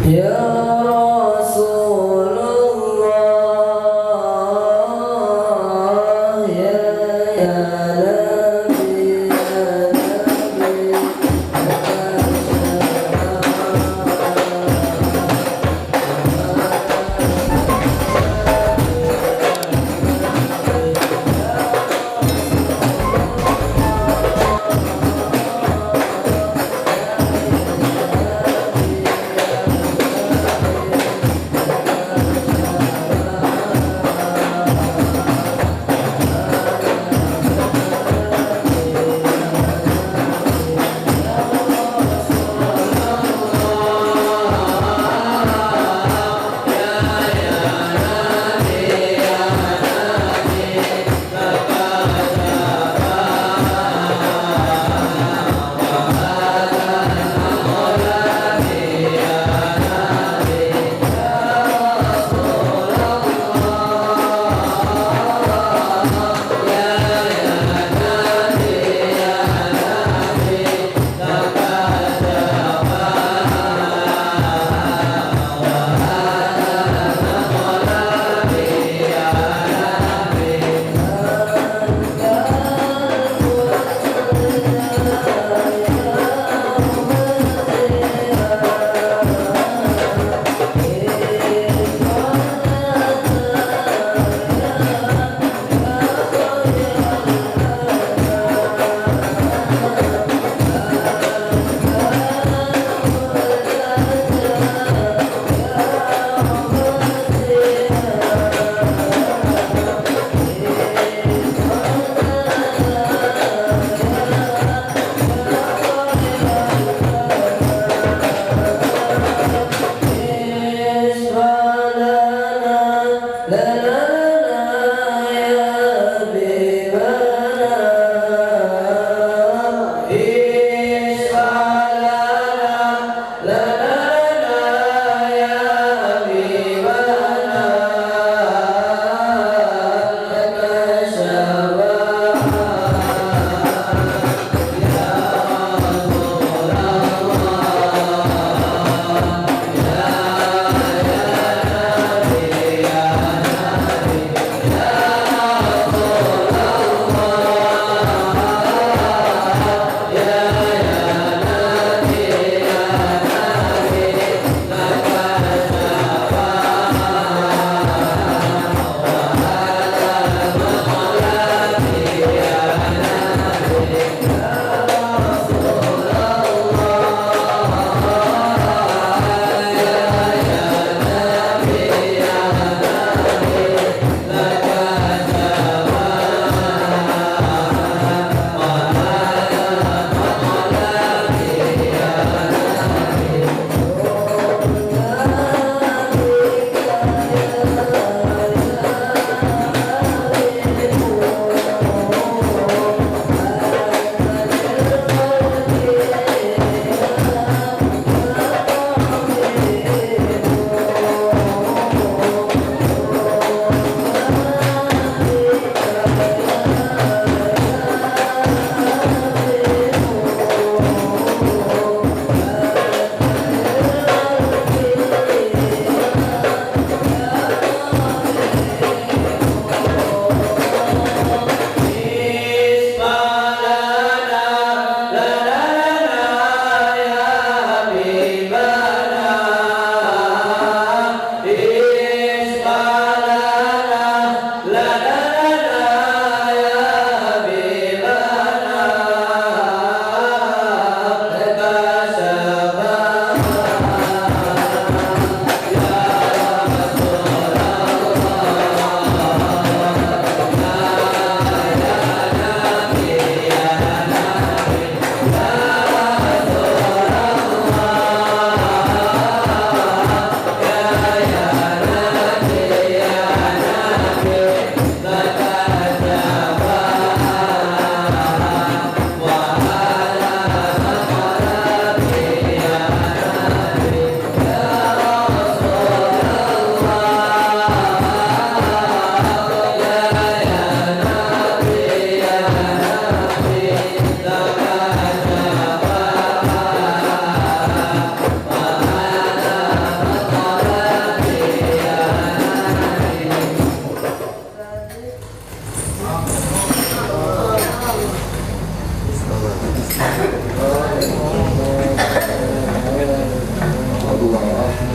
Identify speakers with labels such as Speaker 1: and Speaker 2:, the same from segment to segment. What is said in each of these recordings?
Speaker 1: Ya Rasulullah, ya Nabi,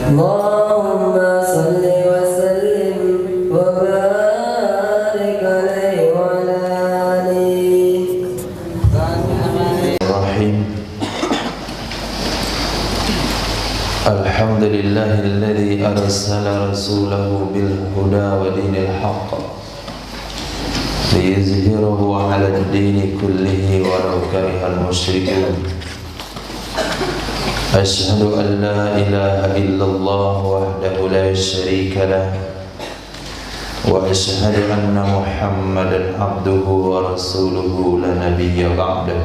Speaker 1: اللهم صل وسلم وبارك عليه وعلى آله.
Speaker 2: الرحيم. الحمد لله الذي أرسل رسوله بالهدى ودين الحق ليظهره على الدين كله ولو كره المشركون. أشهد أن لا إله إلا الله وحده لا شريك له وأشهد أن محمدا عبده ورسوله لا نبي بعده.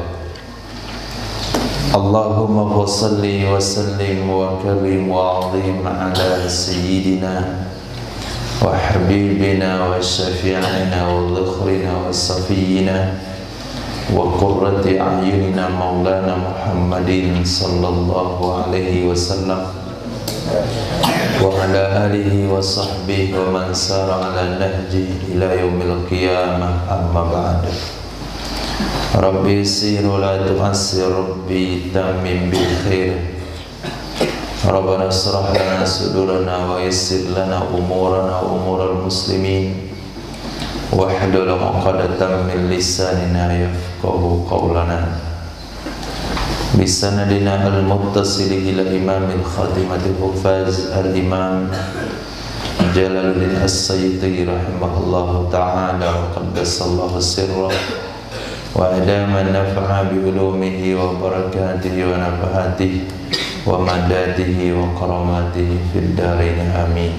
Speaker 2: اللهم صل وسلم وكرم وعظم على سيدنا وحبيبنا وشفيعنا وذخرنا وصفينا وقرة أعيننا مولانا محمد صلى الله عليه وسلم وعلى آله وصحبه ومن سار على نهجه إلى يوم القيامة. أما بعد. Rabbi yssir wa la tu'assir, Rabbi tammim bil khair. Rabbana israh lana sudurana wa yassir lana umurana wa umural muslimin wahlul 'uqdatam min lisanina yafqahu qawlana. Bisanadina al-muttasil ila imamil khatimatil hufaz al-imam Jalaluddin As-Sayyidi rahimahullahu ta'ala wa qaddasallahu sirrah wa adama nafa'a bi ulumihi wa barakatihi wa nafahatihi wa madadihi wa karamatihi fid dharain amin.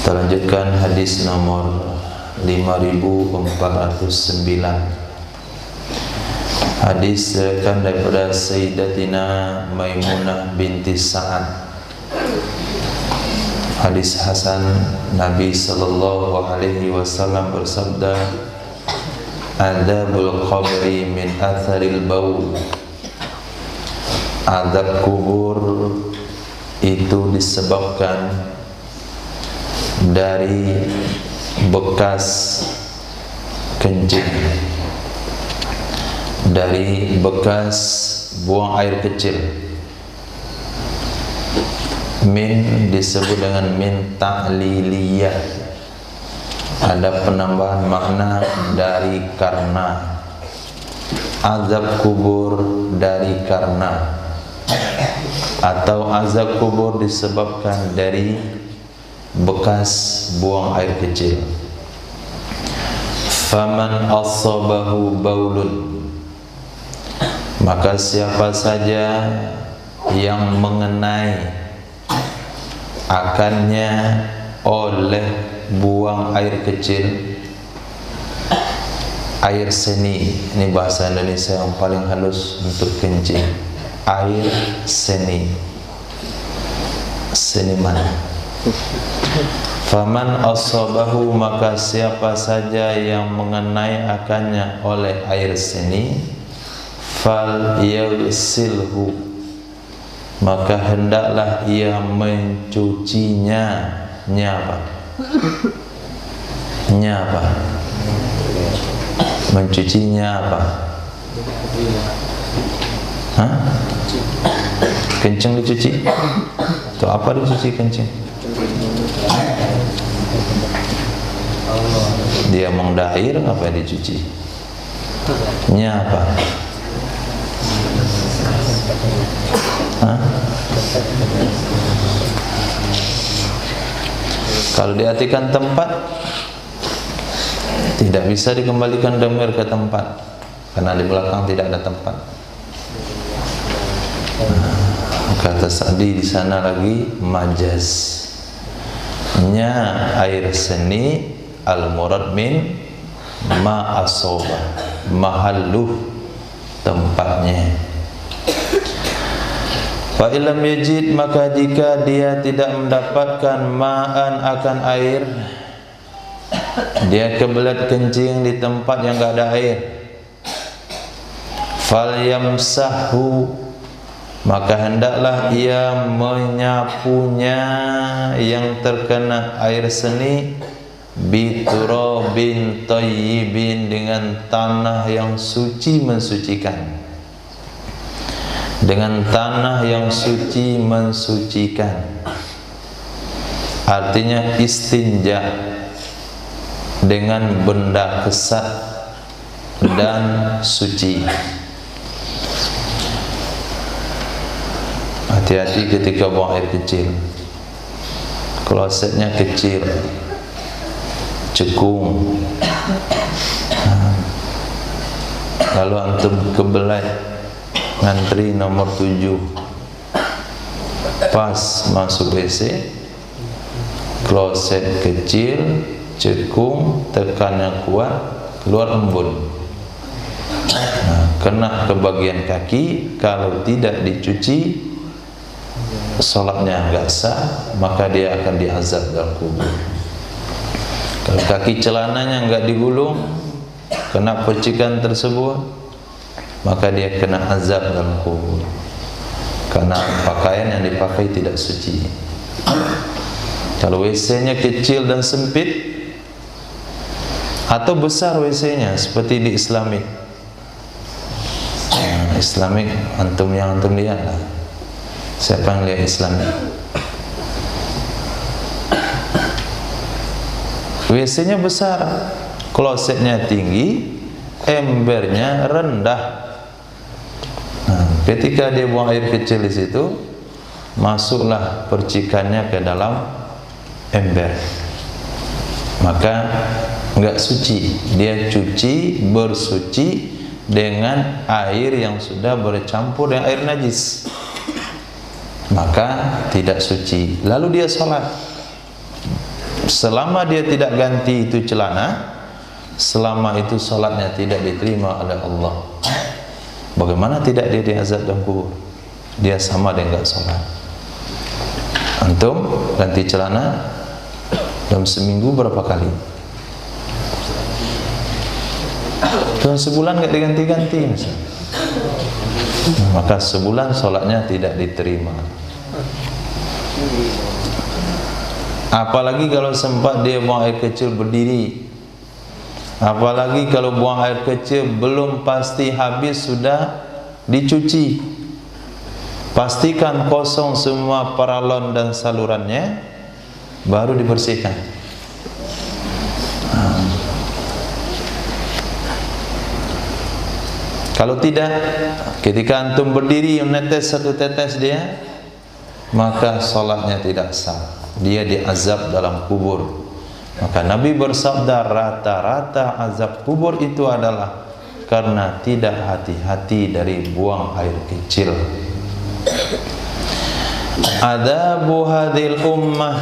Speaker 2: Kita lanjutkan hadis nomor 5409. Hadis diriwayatkan daripada Sayyidatina Maimunah binti Sa'ad. Hadis hasan. Nabi sallallahu alaihi wasallam bersabda, Adzabul qabri min atharil baul. Azab kubur itu disebabkan dari bekas kencing, dari bekas buang air kecil. Min disebut dengan min ta'liliyah. Ada penambahan makna dari karena. Azab kubur dari karena, atau azab kubur disebabkan dari bekas buang air kecil. Faman asabahu baulun, maka siapa saja yang mengenai akannya oleh buang air kecil, air seni, ini bahasa Indonesia yang paling halus untuk kencing. Air seni, seniman. Faman asabahu, maka siapa saja yang mengenai akannya oleh air seni, fal yaghsilhu, maka hendaklah ia mencucinya. Apa? Apa? Mencucinya apa? Hah? Kencing dicuci? Itu apa dicuci kencing? Dia mengdair, apa yang dicuci? Apa? Hah? Kalau diartikan tempat, tidak bisa dikembalikan dhamir ke tempat, karena di belakang tidak ada tempat. Kata Sa'di di sana lagi majaz. Air seni al-murad min ma asoba, mahalluh, tempatnya. Fa illam yajid, maka jika dia tidak mendapatkan ma'an akan air, dia kebelet kencing di tempat yang enggak ada air, fal yamsahu, maka hendaklah ia menyapunya yang terkena air seni biturabin thayyibin, dengan tanah yang suci mensucikan. dengan tanah yang suci mensucikan. Artinya istinja dengan benda kesat dan suci. Hati-hati ketika buang air kecil. Klosetnya kecil, cekung, lalu antum kebelet ngantri nomor 7, pas masuk WC, kloset kecil, cekung, tekannya kuat, keluar embun. Kena ke bagian kaki, kalau tidak dicuci sholatnya enggak sah, maka dia akan diazab dalam kubur. Kalau kaki celananya enggak digulung, kena percikan tersebut, maka dia kena azab dalam kubur, karena pakaian yang dipakai tidak suci. Kalau WC-nya kecil dan sempit atau besar WC-nya seperti di Islamik, Islamik antum lihat lah. Siapa yang lihat Islamik? WC-nya besar, klosetnya tinggi, embernya rendah. Ketika dia buang air kecil di situ, masuklah percikannya ke dalam ember, maka enggak suci. Dia cuci, bersuci dengan air yang sudah bercampur dengan air najis, maka tidak suci. Lalu dia sholat. Selama dia tidak ganti itu celana, selama itu sholatnya tidak diterima oleh Allah. Bagaimana tidak dia diazab dalam kubur? Dia sama dengan enggak sholat. Antum ganti celana dalam seminggu berapa kali? Dalam sebulan enggak diganti-ganti misalnya, maka sebulan sholatnya tidak diterima. Apalagi kalau sempat dia buang air kecil berdiri, apalagi kalau buang air kecil belum pasti habis sudah dicuci, pastikan kosong semua paralon dan salurannya, baru dibersihkan. Kalau tidak, ketika antum berdiri menetes satu tetes dia, maka sholatnya tidak sah, dia diazab dalam kubur. Maka Nabi bersabda, rata-rata azab kubur itu adalah karena tidak hati-hati dari buang air kecil. Adabu hadil ummah,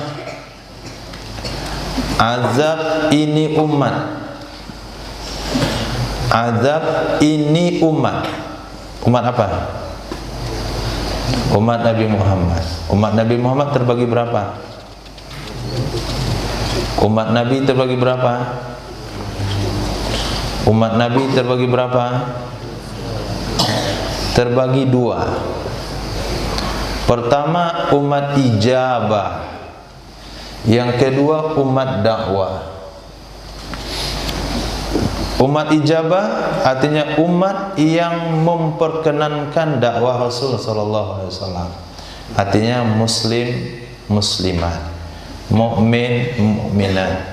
Speaker 2: azab ini umat, azab ini umat. Umat apa? Umat Nabi Muhammad. Umat Nabi Muhammad terbagi berapa? Umat Nabi terbagi berapa? Umat Nabi terbagi berapa? Terbagi dua. Pertama umat ijabah, yang kedua umat dakwah. Umat ijabah artinya umat yang memperkenankan dakwah Rasul sallallahu alaihi wasallam. Artinya muslim, muslimat, mukmin, mukminat.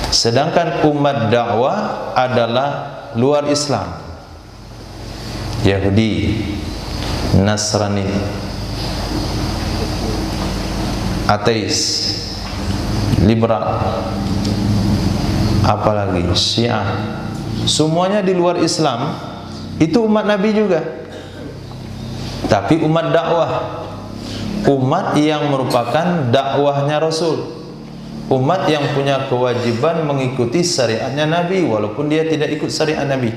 Speaker 2: Sedangkan umat dakwah adalah luar Islam, Yahudi, Nasrani, ateis, liberal, apalagi Syiah, semuanya di luar Islam. Itu umat Nabi juga, tapi umat dakwah, umat yang merupakan dakwahnya Rasul, umat yang punya kewajiban mengikuti syariatnya Nabi walaupun dia tidak ikut syariat Nabi.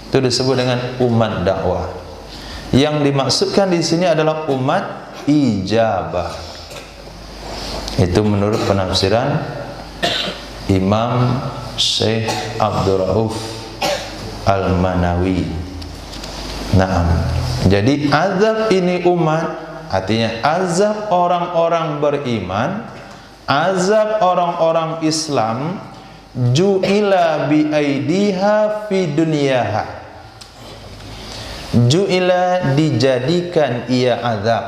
Speaker 2: Itu disebut dengan umat dakwah. Yang dimaksudkan di sini adalah umat ijabah. Itu menurut penafsiran Imam Syekh Abdul Rauf Al-Manawi. Naam. Jadi azab ini umat, artinya azab orang-orang beriman, azab orang-orang Islam, ju'ila bi aidiha fi dunyaha. ju'ila dijadikan ia azab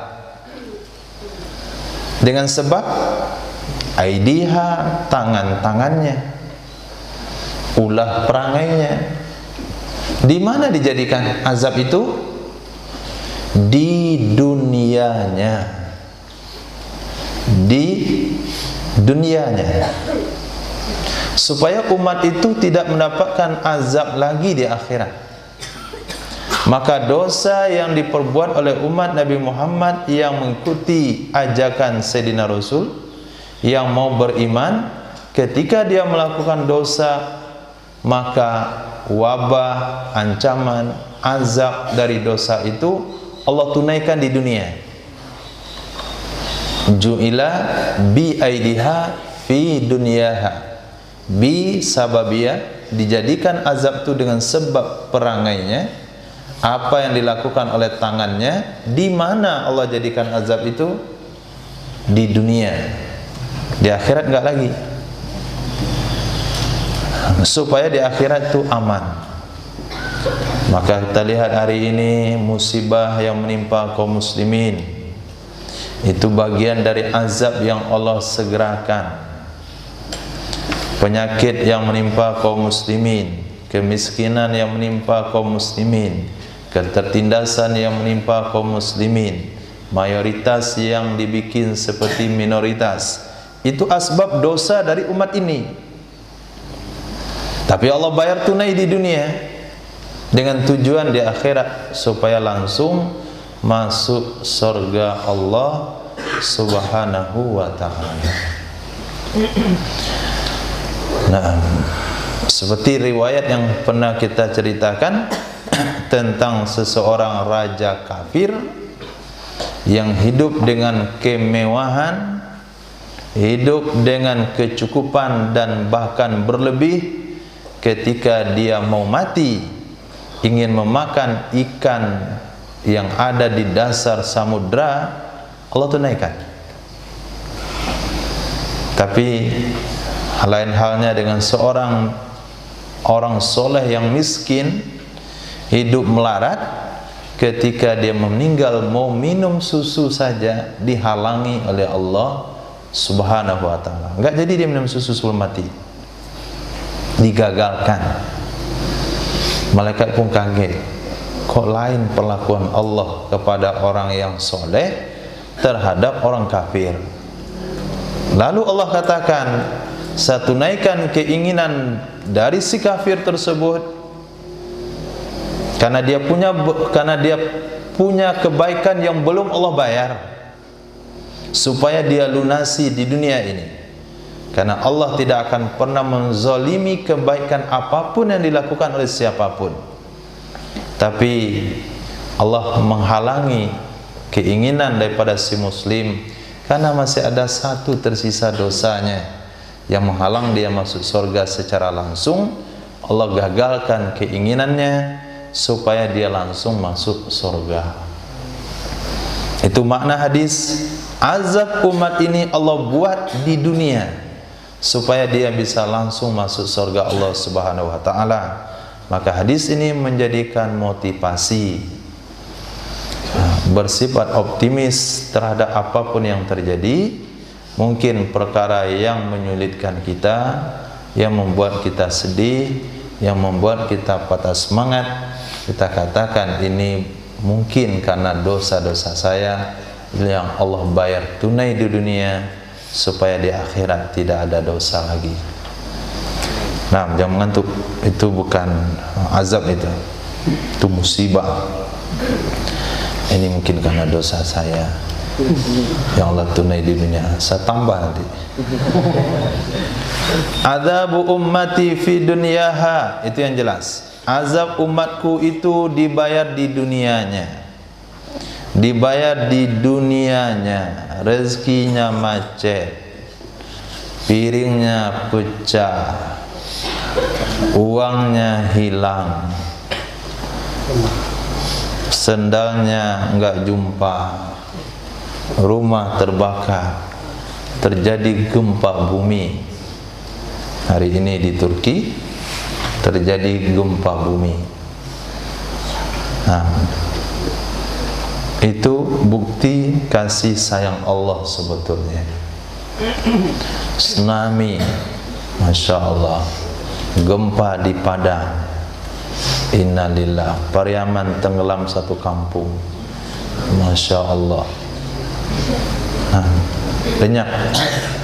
Speaker 2: dengan sebab aidiha tangan-tangannya, ulah perangainya. Di mana dijadikan azab itu? Di dunianya. Di dunianya. Supaya umat itu tidak mendapatkan azab lagi di akhirat. Maka dosa yang diperbuat oleh umat Nabi Muhammad yang mengikuti ajakan Sayyidina Rasul, yang mau beriman, ketika dia melakukan dosa, maka wabah, ancaman, azab dari dosa itu Allah tunaikan di dunia. Ju'ila bi aidiha fi dunyaha. Bi sababiyah, dijadikan azab itu dengan sebab perangainya, apa yang dilakukan oleh tangannya. Di mana Allah jadikan azab itu? Di dunia. Di akhirat enggak lagi. Supaya di akhirat itu aman. Maka kita lihat hari ini musibah yang menimpa kaum muslimin, itu bagian dari azab yang Allah segerakan. Penyakit yang menimpa kaum muslimin, kemiskinan yang menimpa kaum muslimin, ketertindasan yang menimpa kaum muslimin, mayoritas yang dibikin seperti minoritas, itu asbab dosa dari umat ini. Tapi Allah bayar tunai di dunia dengan tujuan di akhirat supaya langsung masuk surga Allah Subhanahu wa ta'ala. Nah, seperti riwayat yang pernah kita ceritakan tentang seseorang raja kafir yang hidup dengan kemewahan, hidup dengan kecukupan dan bahkan berlebih. Ketika dia mau mati, ingin memakan ikan yang ada di dasar samudra, Allah tunaikan. Tapi lain halnya dengan seorang orang soleh yang miskin, hidup melarat, ketika dia meninggal mau minum susu saja dihalangi oleh Allah Subhanahu wa ta'ala. Enggak jadi dia minum susu sebelum mati, digagalkan. Malaikat pun kaget, kok lain perlakuan Allah kepada orang yang soleh terhadap orang kafir. Lalu Allah katakan, saya tunaikan keinginan dari si kafir tersebut karena dia punya kebaikan yang belum Allah bayar, supaya dia lunasi di dunia ini. Karena Allah tidak akan pernah menzalimi kebaikan apapun yang dilakukan oleh siapapun. Tapi Allah menghalangi keinginan daripada si muslim karena masih ada satu tersisa dosanya yang menghalang dia masuk surga secara langsung. Allah gagalkan keinginannya supaya dia langsung masuk surga. Itu makna hadis. Azab umat ini Allah buat di dunia supaya dia bisa langsung masuk surga Allah Subhanahu wa ta'ala. Maka hadis ini menjadikan motivasi bersifat optimis terhadap apapun yang terjadi. Mungkin perkara yang menyulitkan kita, yang membuat kita sedih, yang membuat kita patah semangat, kita katakan ini mungkin karena dosa-dosa saya yang Allah bayar tunai di dunia supaya di akhirat tidak ada dosa lagi. Nah, jangan mengantuk, itu bukan azab, itu musibah. Ini mungkin karena dosa saya yang Allah tunai di dunia, saya tambah nanti. Adzabu ummati fi dunyaha, itu yang jelas. Azab umatku itu dibayar di dunianya. Dibayar di dunianya. Rezekinya macet, piringnya pecah, uangnya hilang, sendalnya enggak jumpa, rumah terbakar, terjadi gempa bumi. Hari ini di Turki terjadi gempa bumi. Nah, itu bukti kasih sayang Allah sebetulnya. Tsunami, Masya Allah, gempa di Padang, innalillah, Pariaman tenggelam satu kampung, Masya Allah. Nah, lenyap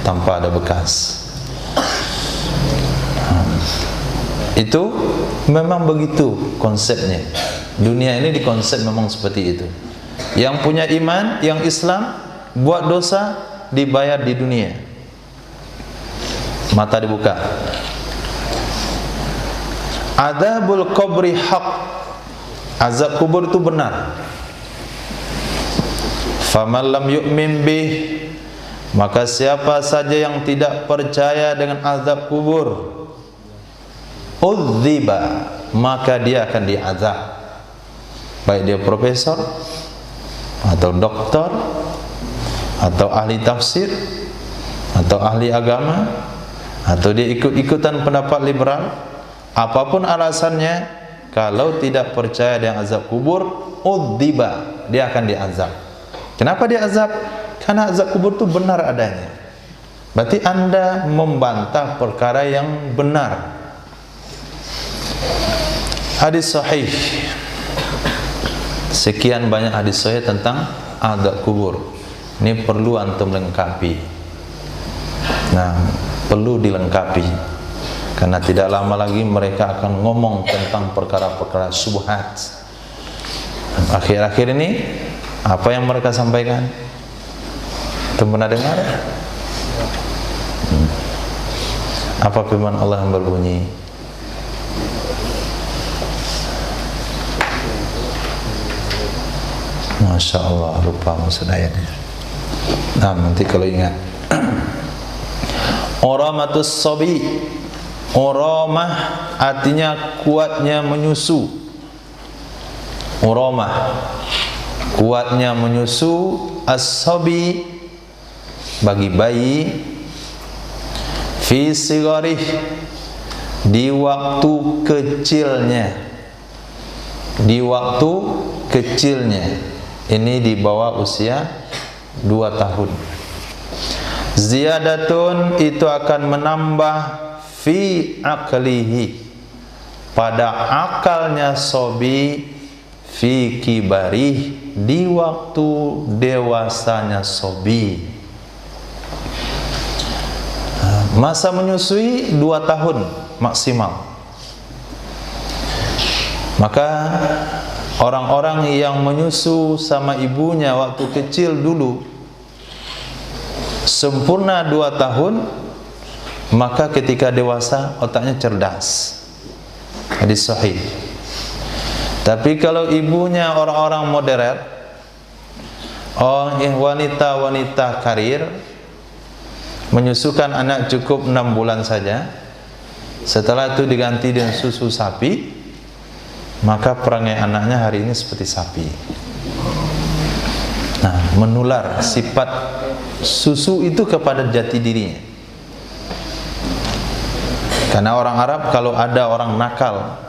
Speaker 2: tanpa ada bekas. Itu memang begitu konsepnya. Dunia ini dikonsep memang seperti itu. Yang punya iman, yang Islam, buat dosa dibayar di dunia. Mata dibuka. Adzabul qabri haq. Azab kubur itu benar. Faman lam yu'min bih, maka siapa saja yang tidak percaya dengan azab kubur, udziba, maka dia akan diazab. Baik dia profesor atau doktor atau ahli tafsir atau ahli agama atau dia ikut-ikutan pendapat liberal, apapun alasannya, kalau tidak percaya dengan azab kubur, udziba, dia akan diazab. Kenapa diazab? Karena azab kubur itu benar adanya. Berarti Anda membantah perkara yang benar. Hadis sahih. Sekian banyak hadis sahih tentang azab kubur. Ini perlu antum lengkapi. Nah, perlu dilengkapi. Karena tidak lama lagi mereka akan ngomong tentang perkara-perkara syubhat. Akhir-akhir ini apa yang mereka sampaikan? Antum pernah dengar? Apa firman Allah yang berbunyi? Masya Allah, lupa maksud ayatnya. Nah, nanti kalau ingat. Oramatus sobi. Oramah artinya kuatnya menyusu. Oramah, kuatnya menyusu. As-sobi, bagi bayi. Fi sigarih, di waktu kecilnya. Di waktu kecilnya. Ini di bawah usia 2 tahun. Ziyadatun, itu akan menambah fi aklihi, pada akalnya sobi, fi kibarih, di waktu dewasanya sobi. Masa menyusui 2 tahun maksimal. Maka orang-orang yang menyusu sama ibunya waktu kecil dulu sempurna 2 tahun, maka ketika dewasa otaknya cerdas. Hadis sahih. Tapi kalau ibunya orang-orang modern, wanita-wanita karir, menyusukan anak cukup 6 bulan saja, setelah itu diganti dengan susu sapi, maka perangai anaknya hari ini seperti sapi. Nah, menular sifat susu itu kepada jati dirinya. Karena orang Arab kalau ada orang nakal,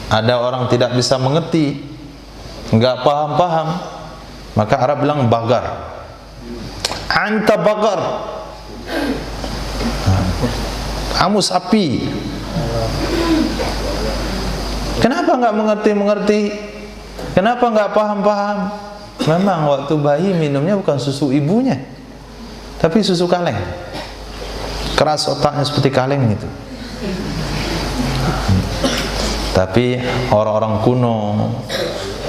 Speaker 2: ada orang tidak bisa mengerti, enggak paham-paham, maka Arab bilang bagar. Anta bagar. Kamu sapi. Kenapa enggak mengerti-mengerti? Kenapa enggak paham-paham? Memang waktu bayi minumnya bukan susu ibunya, tapi susu kaleng. Keras otaknya seperti kaleng gitu. Tapi orang-orang kuno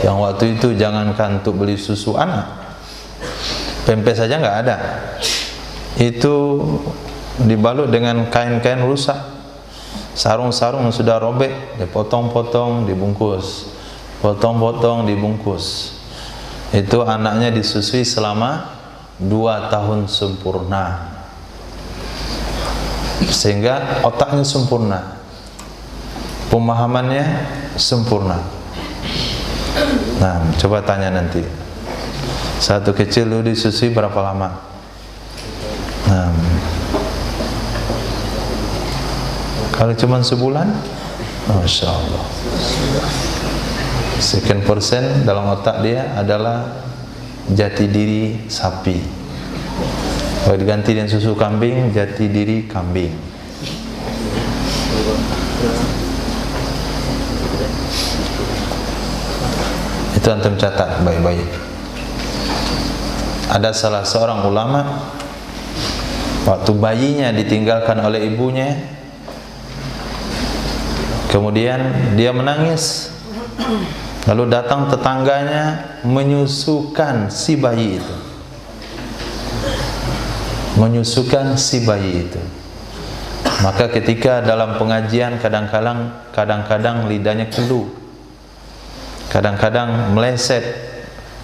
Speaker 2: yang waktu itu jangankan untuk beli susu anak, pempes saja nggak ada. Itu dibalut dengan kain-kain rusak, sarung-sarung yang sudah robek, dipotong-potong, dibungkus, potong-potong, dibungkus. Itu anaknya disusui selama 2 tahun sempurna, sehingga otaknya sempurna, pemahamannya sempurna. Nah, coba tanya nanti, satu kecil dulu disusui berapa lama? Nah, kalau cuma sebulan, Masya Allah. sekian persen dalam otak dia adalah jati diri sapi. Kalau diganti dengan susu kambing, jati diri kambing. Itu antum catat baik-baik. Ada salah seorang ulama, waktu bayinya ditinggalkan oleh ibunya, kemudian dia menangis, lalu datang tetangganya menyusukan si bayi itu, Maka ketika dalam pengajian kadang-kadang lidahnya keluh, kadang-kadang meleset,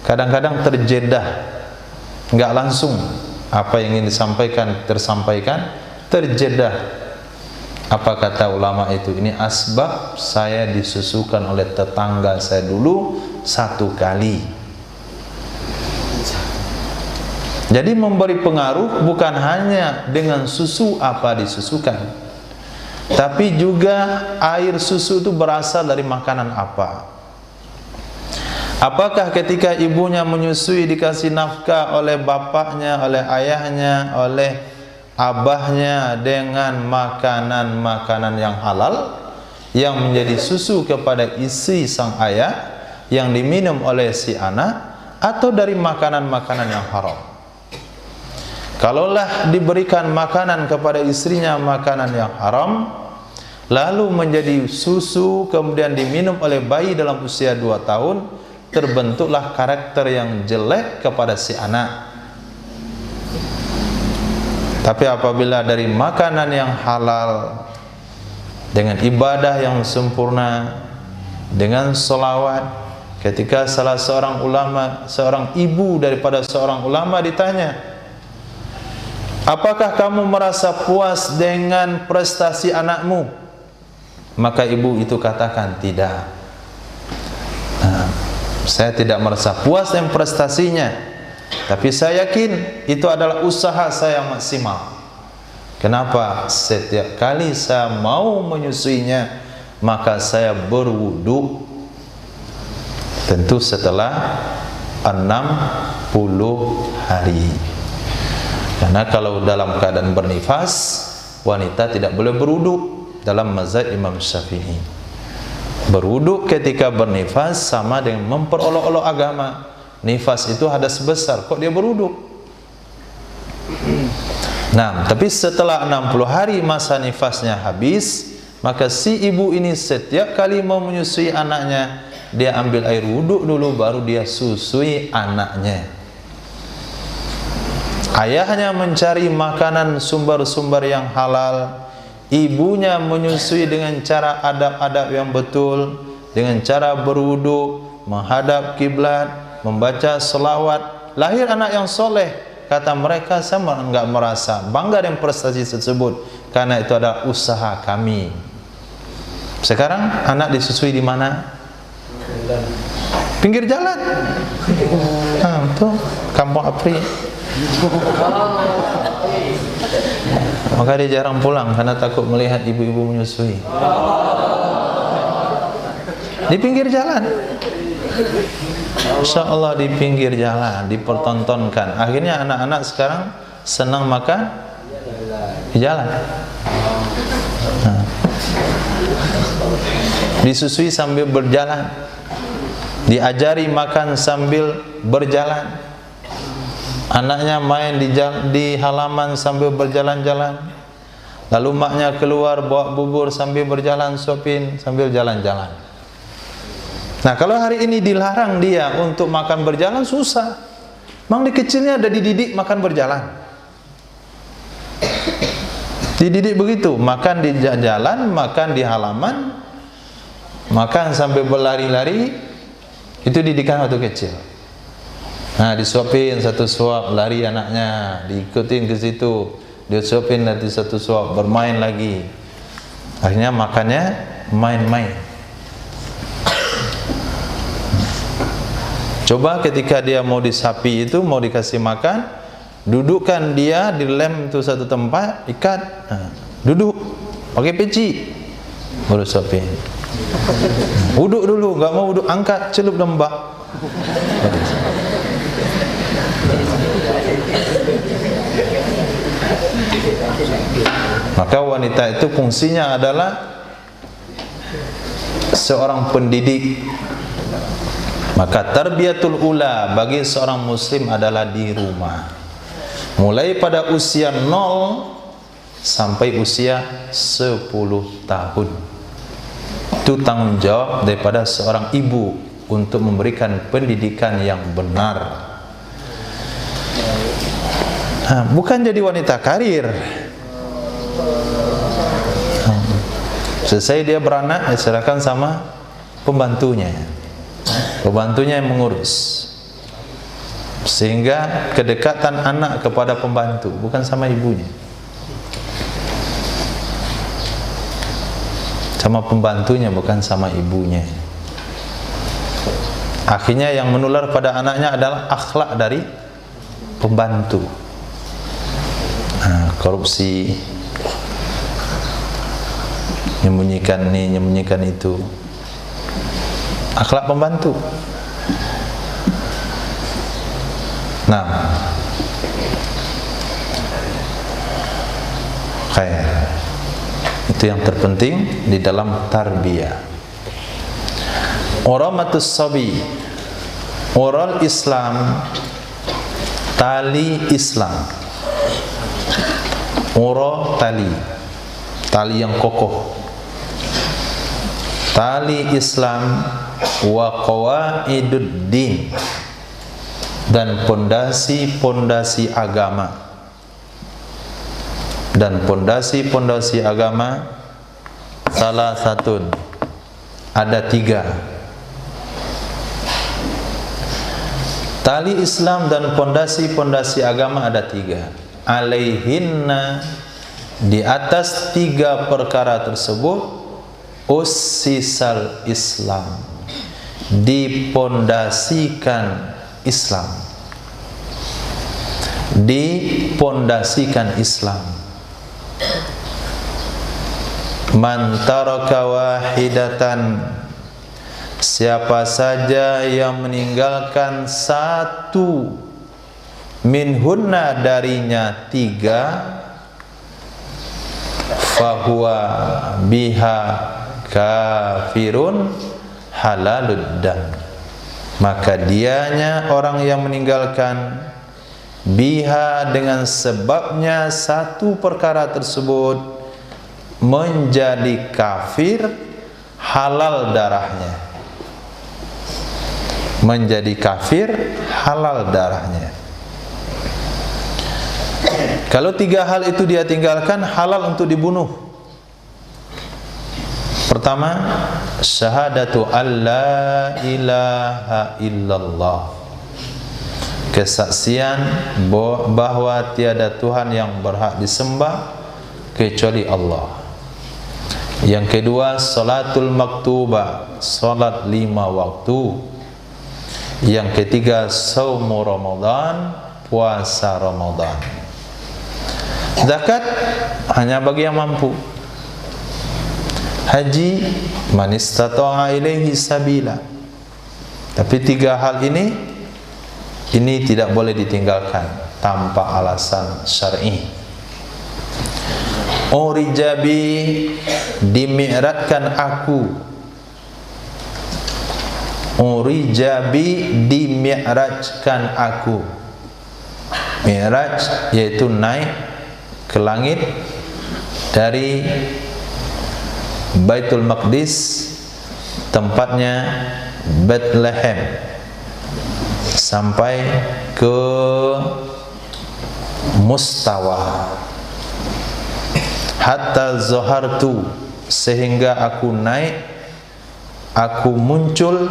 Speaker 2: kadang-kadang terjedah, enggak langsung apa yang ingin disampaikan tersampaikan, terjedah. Apa kata ulama itu? Ini asbab saya disusukan oleh tetangga saya dulu 1 kali. Jadi memberi pengaruh bukan hanya dengan susu apa disusukan, tapi juga air susu itu berasal dari makanan apa. Apakah ketika ibunya menyusui dikasih nafkah oleh bapaknya, oleh ayahnya, oleh abahnya dengan makanan-makanan yang halal yang menjadi susu kepada istri sang ayah yang diminum oleh si anak, atau dari makanan-makanan yang haram? Kalaulah diberikan makanan kepada istrinya makanan yang haram, lalu menjadi susu kemudian diminum oleh bayi dalam usia 2 tahun, terbentuklah karakter yang jelek kepada si anak. Tapi apabila dari makanan yang halal, dengan ibadah yang sempurna, dengan selawat, ketika salah seorang ulama, seorang ibu daripada seorang ulama ditanya, apakah kamu merasa puas dengan prestasi anakmu? Maka ibu itu katakan, tidak. Saya tidak merasa puas dengan prestasinya, tapi saya yakin itu adalah usaha saya yang maksimal. Kenapa? Setiap kali saya mau menyusuinya, maka saya berwudu, tentu setelah 60 hari. Karena kalau dalam keadaan bernifas, wanita tidak boleh berwudu dalam mazhab Imam Syafi'i. Berwudu ketika bernifas sama dengan memperolok-olok agama. Nifas itu hadas besar, kok dia berwudu? Nah, tapi setelah 60 hari masa nifasnya habis, maka si ibu ini setiap kali mau menyusui anaknya, dia ambil air wudu dulu, baru dia susui anaknya. Ayahnya mencari makanan sumber-sumber yang halal, ibunya menyusui dengan cara adab-adab yang betul, dengan cara berwudu, menghadap kiblat, membaca selawat, lahir anak yang soleh. Kata mereka, saya enggak merasa bangga dengan prestasi tersebut, karena itu adalah usaha kami. Sekarang anak disusui di mana? Pinggir jalan. Tuh, Kampung Apri. Maka dia jarang pulang karena takut melihat ibu-ibu menyusui di pinggir jalan. Insya Allah di pinggir jalan dipertontonkan. Akhirnya anak-anak sekarang senang makan di jalan. Disusui sambil berjalan, diajari makan sambil berjalan. Anaknya main di halaman sambil berjalan-jalan. Lalu maknya keluar bawa bubur sambil berjalan, shopping sambil jalan-jalan. Nah, kalau hari ini dilarang dia untuk makan berjalan, susah. Memang di kecilnya ada dididik makan berjalan. Dididik begitu, makan di jalan, makan di halaman, makan sambil berlari-lari. Itu didikan waktu kecil. Nah, disuapin satu suap, lari anaknya, diikutin ke situ, disuapin nanti satu suap, bermain lagi. Akhirnya makannya main-main. Coba ketika dia mau disapi itu, mau dikasih makan, dudukkan dia di lem itu satu tempat, ikat, duduk, pakai peci, baru suapin. Wuduk dulu, nggak mau wuduk, angkat, celup dan bak. Maka wanita itu fungsinya adalah seorang pendidik. Maka tarbiyatul ula bagi seorang muslim adalah di rumah, mulai pada usia 0 sampai usia 10 tahun. Itu tanggung jawab daripada seorang ibu untuk memberikan pendidikan yang benar. Bukan jadi wanita karir. Selesai dia beranak, diserahkan sama pembantunya. Pembantunya yang mengurus. Sehingga kedekatan anak kepada pembantu, bukan sama ibunya. Sama pembantunya, bukan sama ibunya. Akhirnya yang menular pada anaknya adalah akhlak dari pembantu. Korupsi, menyembunyikan ini, menyembunyikan itu. Akhlak pembantu. Nah, khair. Itu yang terpenting di dalam tarbiyah. Uramatus sabi, oral Islam, tali Islam. Ura tali, tali yang kokoh. Tali Islam wa qawaiduddin, dan pondasi-pondasi agama. Dan pondasi-pondasi agama salah satu, ada 3. Tali Islam dan pondasi-pondasi agama ada 3. Alaihinna, di atas 3 perkara tersebut, ussisal Islam, dipondasikan Islam. Dipondasikan Islam. Man taraka wahidatan, siapa saja yang meninggalkan 1 minhunna, darinya 3, fahuwa biha kafirun halalud dam, maka dianya orang yang meninggalkan biha, dengan sebabnya 1 perkara tersebut, menjadi kafir, halal darahnya. Menjadi kafir, halal darahnya. Kalau 3 hal itu dia tinggalkan, halal untuk dibunuh. Pertama, syahadatu alla ilaha illallah, kesaksian bahwa tiada Tuhan yang berhak disembah kecuali Allah. Yang kedua, salatul maktubah, salat 5 waktu. Yang ketiga, saumu Ramadan, puasa Ramadan. Zakat hanya bagi yang mampu. Haji, man istata'a ilaihi sabila. Tapi 3 hal ini tidak boleh ditinggalkan tanpa alasan syar'i. Urijabi, dimi'ratkan aku. Urijabi, dimi'rajkan aku. Mi'raj yaitu naik ke langit dari Baitul Maqdis, tempatnya Bethlehem, sampai ke Mustawa. Hatta zahartu, sehingga aku naik, aku muncul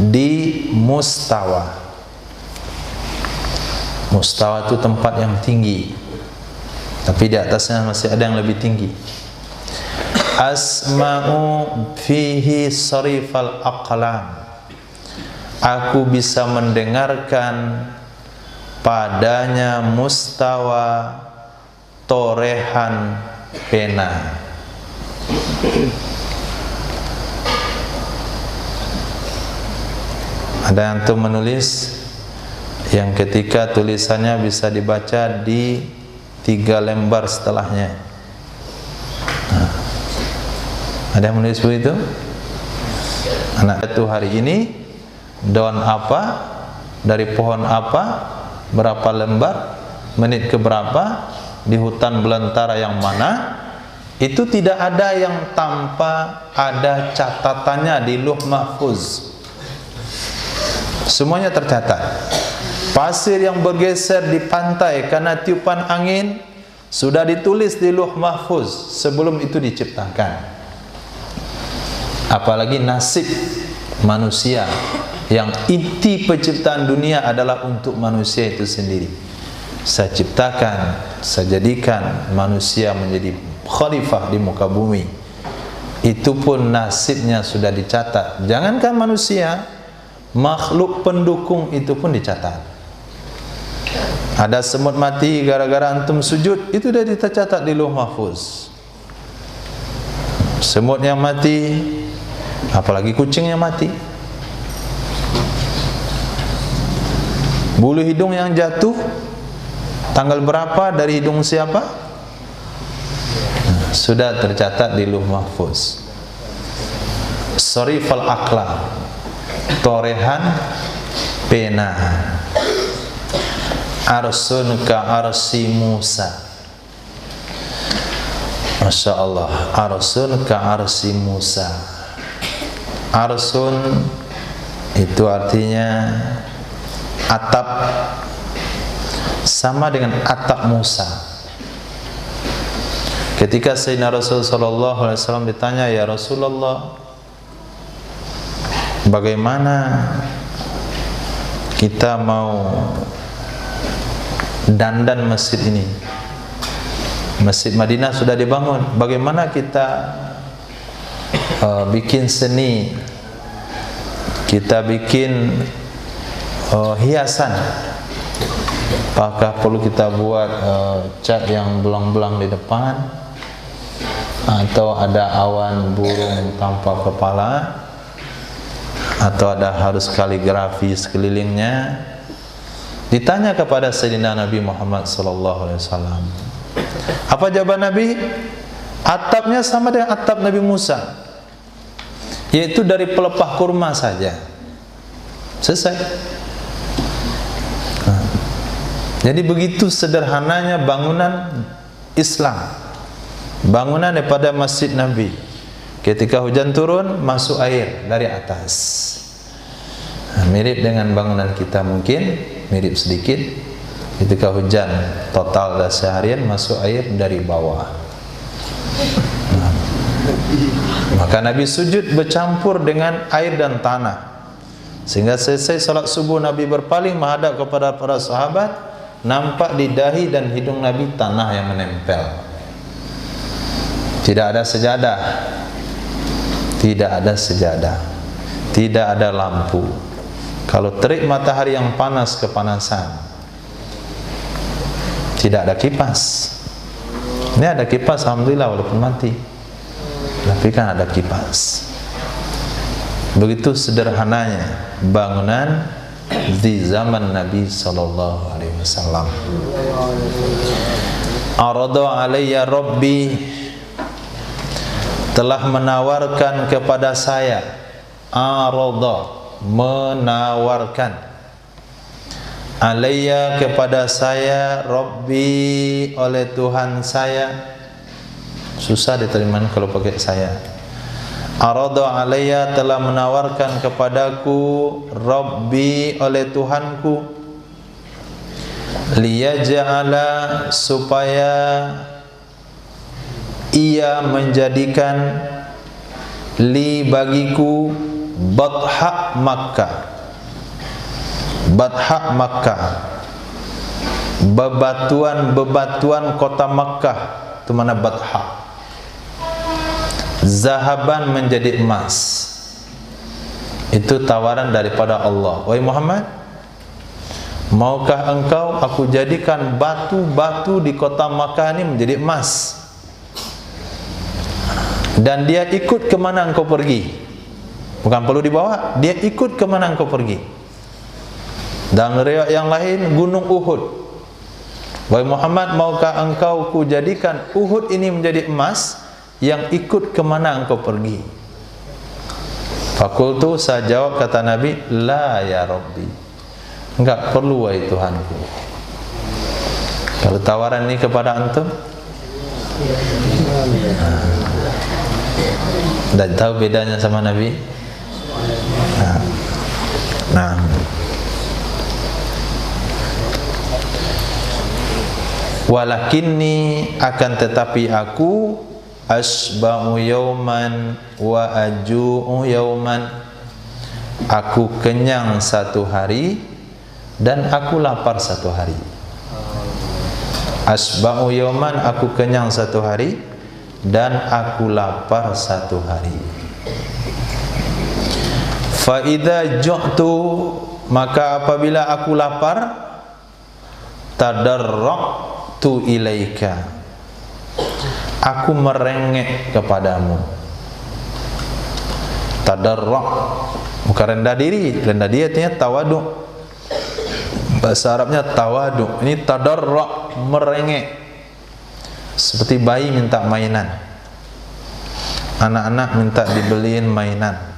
Speaker 2: di Mustawa. Mustawa itu tempat yang tinggi, tapi di atasnya masih ada yang lebih tinggi. Asma'u fihi sarifal aqlam, aku bisa mendengarkan padanya Mustawa torehan pena. Ada yang tuh menulis yang ketika tulisannya bisa dibaca di 3 lembar setelahnya. Nah, ada yang menulis begitu? Anak itu hari ini daun apa, dari pohon apa, berapa lembar, menit ke berapa, di hutan belantara yang mana. Itu tidak ada yang tanpa ada catatannya di Lauh Mahfuz. Semuanya tercatat. Pasir yang bergeser di pantai karena tiupan angin sudah ditulis di Lauh Mahfuz sebelum itu diciptakan. Apalagi nasib manusia yang inti penciptaan dunia adalah untuk manusia itu sendiri. Saya ciptakan, saya jadikan manusia menjadi khalifah di muka bumi. Itu pun nasibnya sudah dicatat. Jangankan manusia, makhluk pendukung itu pun dicatat. Ada semut mati gara-gara antum sujud, itu sudah dicatat di Lauh Mahfuz. Semut yang mati, apalagi kucing yang mati. Bulu hidung yang jatuh, tanggal berapa, dari hidung siapa, sudah tercatat di Lauh Mahfuz. Sarifal aqlam, torehan pena. Arsun ka arsi Musa. Masya Allah. Arsun ka arsi Musa. Arsun itu artinya atap, sama dengan atap Musa. Ketika Sayyidina Rasul sallallahu alaihi wasallam ditanya, ya Rasulullah, bagaimana kita mau dandan masjid ini? Masjid Madinah sudah dibangun, bagaimana kita bikin seni, kita bikin hiasan? Apakah perlu kita buat cat yang belang-belang di depan, atau ada awan burung tanpa kepala, atau ada harus kaligrafi sekelilingnya? Ditanya kepada Sayyidina Nabi Muhammad sallallahu alaihi wasallam. Apa jawaban Nabi? Atapnya sama dengan atap Nabi Musa, yaitu dari pelepah kurma saja. Selesai. Jadi begitu sederhananya bangunan Islam, bangunan daripada Masjid Nabi. Ketika hujan turun, masuk air dari atas. Mirip dengan bangunan kita mungkin, mirip sedikit. Ketika hujan total dah seharian, masuk air dari bawah. Maka Nabi sujud bercampur dengan air dan tanah, sehingga selesai salat subuh Nabi berpaling menghadap kepada para sahabat. Nampak di dahi dan hidung Nabi tanah yang menempel. Tidak ada sejadah, tidak ada sejadah, tidak ada lampu. Kalau terik matahari yang panas kepanasan, tidak ada kipas. Ini ada kipas, alhamdulillah, walaupun mati, tapi kan ada kipas. Begitu sederhananya bangunan di zaman Nabi sallallahu alaihi wasallam. Arada alayya Rabbi, telah menawarkan kepada saya. Arada, menawarkan. Alayya, kepada saya. Rabbi, oleh Tuhan saya. Susah diterima kalau pakai saya. Arada alayya, telah menawarkan kepadaku. Rabbi, oleh Tuhanku. Liyaja'ala, supaya ia menjadikan li, bagiku, Badha Makkah. Badha Makkah, bebatuan kota Makkah. Itu mana Badha? Zahaban, menjadi emas. Itu tawaran daripada Allah. Wahai Muhammad, maukah engkau aku jadikan batu-batu di kota Makkah ini menjadi emas, dan dia ikut kemana engkau pergi?
Speaker 3: Bukan perlu dibawa, dia ikut kemana engkau pergi. Dalam riwayat yang lain, gunung Uhud. Wahai Muhammad, maukah engkau kujadikan Uhud ini menjadi emas yang ikut kemana engkau pergi? Fakultu, saya jawab, kata Nabi, la ya Rabbi, enggak perlu wahai Tuhanku. Kalau tawaran ini kepada antum, dan tahu bedanya sama Nabi? Nah, walakinni, akan tetapi aku, asba'u yauman wa aju'u yauman, aku kenyang satu hari dan aku lapar satu hari. Asba'u yauman, aku kenyang satu hari dan aku lapar satu hari. Fa idza ju'tu, maka apabila aku lapar, tadarraqtu ilaika, aku merengek kepadamu. Tadarraq bukan rendah diri, rendah diri artinya tawadu. Bahasa Arabnya tawadu. Ini tadarraq, merengek. Seperti bayi minta mainan. Anak-anak minta dibeliin mainan.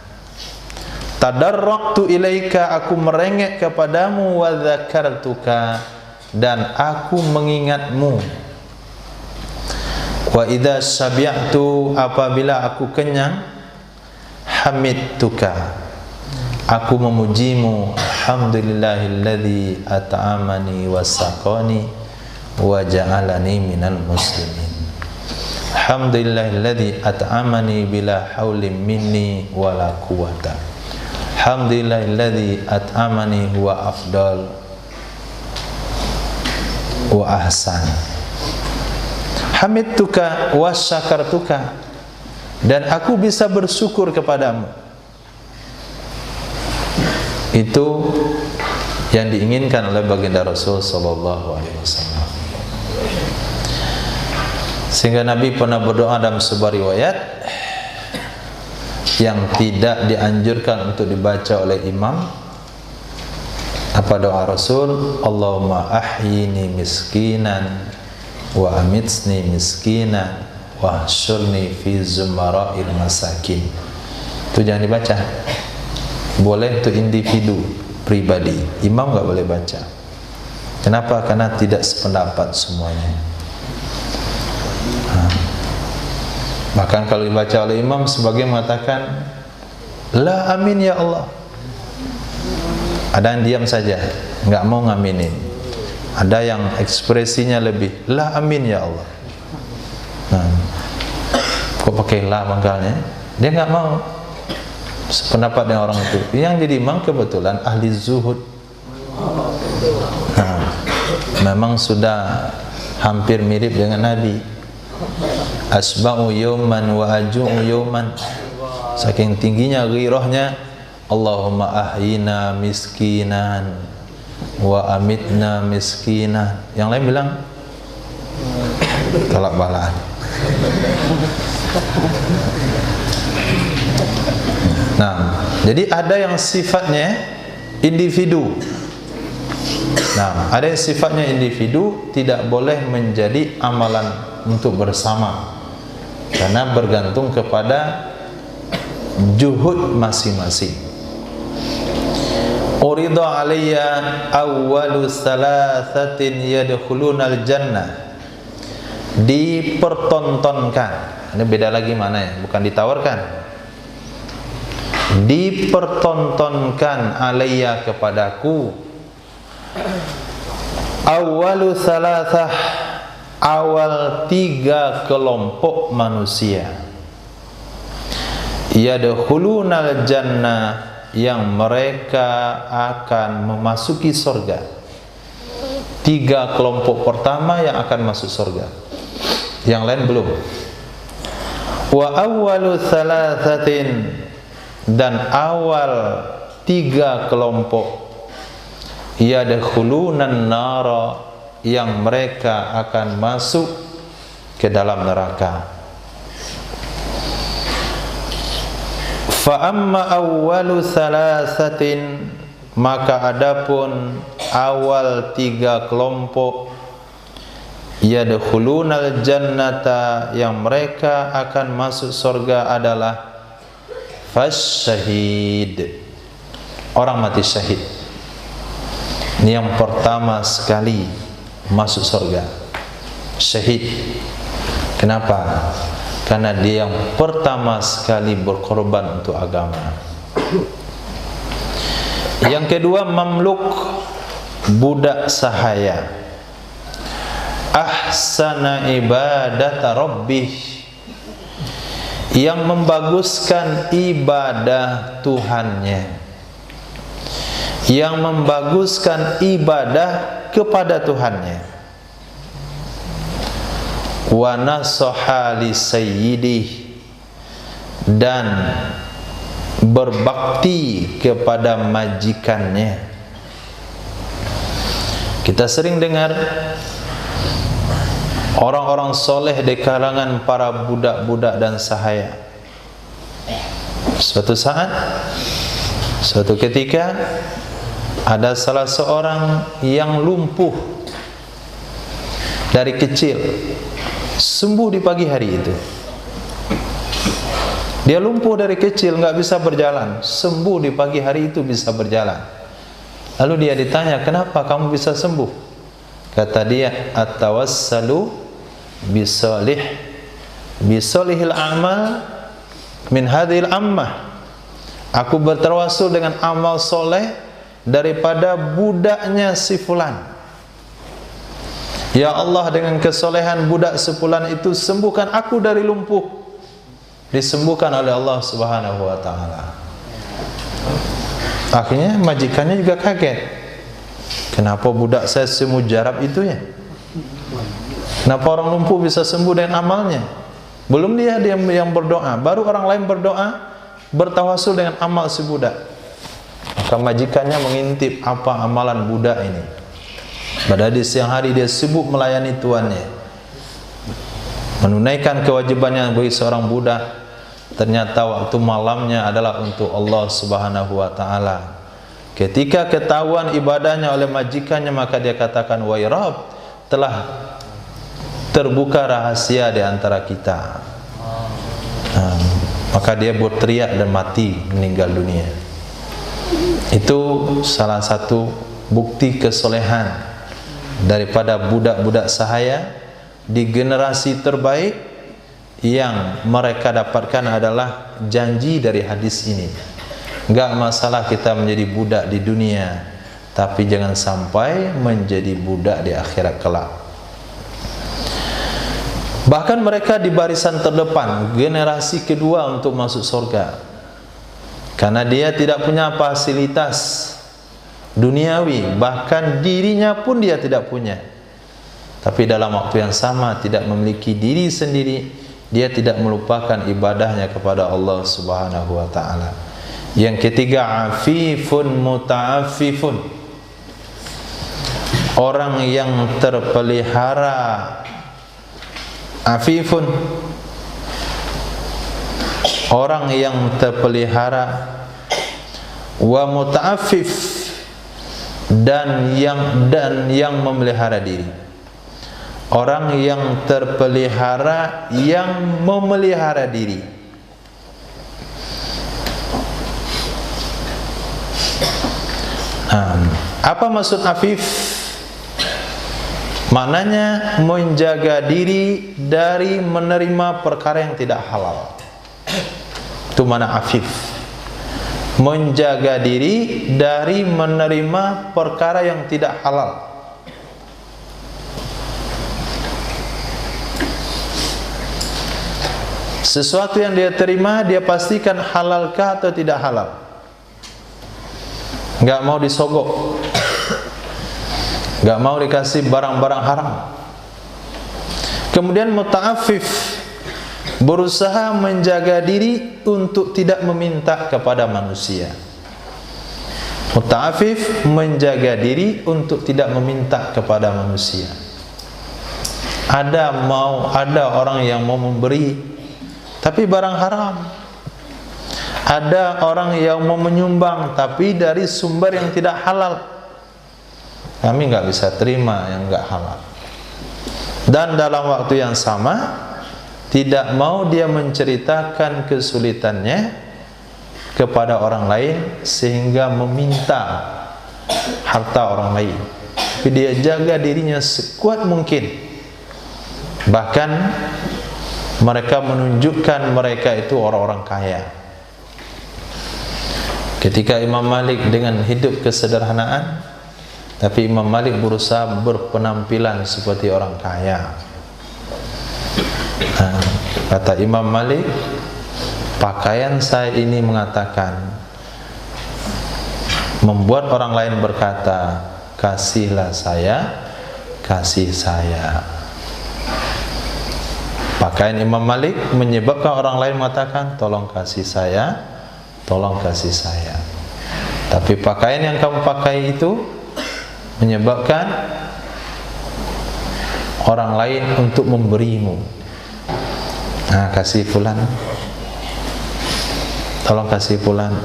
Speaker 3: Tadarraqtu ilaika, aku merengek kepadamu, wa dzakartuka, dan aku mengingatmu. Wa idza syabi'tu, apabila aku kenyang, hamidtuka, aku memujimu. Alhamdulillahilladzi at'amani wa saqani wa ja'alani minal muslimin. Alhamdulillahilladzi at'amani bila haulin minni wala quwwata. Alhamdulillahilladzi at'amani huwa afdal wa ahsan. Hamidtuka wa syakartuka, dan aku bisa bersyukur kepadamu. Itu yang diinginkan oleh baginda Rasul sallallahu alaihi wasallam. Sehingga Nabi pernah berdoa dalam sebuah riwayat yang tidak dianjurkan untuk dibaca oleh imam. Apa doa Rasul? Allahumma ahyini miskinan wa amitsni miskinan wa ahsyurni fi zumara'il masakin. Itu jangan dibaca. Boleh untuk individu pribadi, imam enggak boleh baca. Kenapa? Karena tidak sependapat semuanya. Bahkan kalau dibaca oleh imam, sebagian mengatakan la amin ya Allah. Ada yang diam saja, enggak mau ngaminin. Ada yang ekspresinya lebih la amin ya Allah. Kok pakai la pangkalnya? Dia enggak mau sependapat dengan orang itu. Yang jadi imam kebetulan ahli zuhud. Memang sudah hampir mirip dengan Nabi. Asba'u yawman wa aju'u yawman. Saking tingginya ghirahnya, Allahumma ahyina miskinan wa amitna miskinan. Yang lain bilang tolak balaan. Nah, jadi ada yang sifatnya individu. Nah, ada yang sifatnya individu, tidak boleh menjadi amalan untuk bersama, karena bergantung kepada juhud masing-masing. Urida alayya awwalu thalathatin yadkhulunal jannah. Dipertontonkan. Ini beda lagi mana ya? Bukan ditawarkan. Dipertontonkan alayya kepadaku awwalu thalathah, awal 3 kelompok manusia, yadkhulunal jannah, yang mereka akan memasuki surga. 3 kelompok pertama yang akan masuk surga, yang lain belum. Wa awwalu thalathatin, dan awal 3 kelompok, yadkhulunan nara, yang mereka akan masuk ke dalam neraka. Fa amma awwalu thalathatin, maka adapun awal 3 kelompok, yadkhulunal jannata, yang mereka akan masuk surga adalah fasyahid, orang mati syahid. Ini yang pertama sekali masuk surga, syahid. Kenapa? Karena dia yang pertama sekali berkorban untuk agama. Yang kedua, mamluk, budak sahaya, ahsana ibadata rabbih, yang membaguskan ibadah Tuhannya, yang membaguskan ibadah kepada Tuhannya. Wa nasaha li sayyidih, dan berbakti kepada majikannya. Kita sering dengar orang-orang soleh di kalangan para budak-budak dan sahaya. Suatu saat, suatu ketika, ada salah seorang yang lumpuh dari kecil, sembuh di pagi hari itu. Dia lumpuh dari kecil, nggak bisa berjalan, sembuh di pagi hari itu bisa berjalan. Lalu dia ditanya, kenapa kamu bisa sembuh? Kata dia, atawassalu bisolihil amal min hadhil ammah. Aku bertawassul dengan amal soleh daripada budaknya si fulan. Ya Allah, dengan kesolehan budak si fulan itu, sembuhkan aku dari lumpuh. Disembuhkan oleh Allah Subhanahu wa ta'ala. Akhirnya majikannya juga kaget. Kenapa budak saya semujarab itu ya? Kenapa orang lumpuh bisa sembuh dengan amalnya? Belum dia yang berdoa, baru orang lain berdoa, bertawasul dengan amal si budak. Maka majikannya mengintip apa amalan budak ini. Pada di siang hari dia sibuk melayani tuannya, menunaikan kewajibannya bagi seorang budak. Ternyata waktu malamnya adalah untuk Allah Subhanahu wa ta'ala. Ketika ketahuan ibadahnya oleh majikannya, maka dia katakan, wahai Rabb, telah terbuka rahasia di antara kita. Maka dia berteriak dan mati, meninggal dunia. Itu salah satu bukti kesolehan daripada budak-budak sahaya di generasi terbaik. Yang mereka dapatkan adalah janji dari hadis ini. Enggak masalah kita menjadi budak di dunia, tapi jangan sampai menjadi budak di akhirat kelak. Bahkan mereka di barisan terdepan, generasi kedua untuk masuk surga, karena dia tidak punya fasilitas duniawi, bahkan dirinya pun dia tidak punya. Tapi dalam waktu yang sama tidak memiliki diri sendiri, dia tidak melupakan ibadahnya kepada Allah Subhanahu wa ta'ala. Yang ketiga, afifun muta'afifun, orang yang terpelihara. Afifun, orang yang terpelihara. Wa muta'afif, dan yang memelihara diri. Orang yang terpelihara, yang memelihara diri. Apa maksud afif? Maknanya menjaga diri dari menerima perkara yang tidak halal. Itu makna afif. Menjaga diri dari menerima perkara yang tidak halal. Sesuatu yang dia terima, dia pastikan halalkah atau tidak halal. Enggak mau disogok, enggak mau dikasih barang-barang haram. Kemudian muta'afif, berusaha menjaga diri untuk tidak meminta kepada manusia. Muta'afif, menjaga diri untuk tidak meminta kepada manusia. Ada orang yang mau memberi tapi barang haram. Ada orang yang mau menyumbang tapi dari sumber yang tidak halal. Kami nggak bisa terima yang nggak halal. Dan dalam waktu yang sama tidak mau dia menceritakan kesulitannya kepada orang lain sehingga meminta harta orang lain. Tapi dia jaga dirinya sekuat mungkin. Bahkan mereka menunjukkan mereka itu orang-orang kaya. Ketika Imam Malik dengan hidup kesederhanaan, tapi Imam Malik berusaha berpenampilan seperti orang kaya. Kata Imam Malik, pakaian saya ini mengatakan, membuat orang lain berkata, kasihlah saya, kasih saya. Pakaian Imam Malik menyebabkan orang lain mengatakan, tolong kasih saya, tolong kasih saya. Tapi pakaian yang kamu pakai itu menyebabkan orang lain untuk memberimu. Nah, kasih fulan, tolong kasih fulan.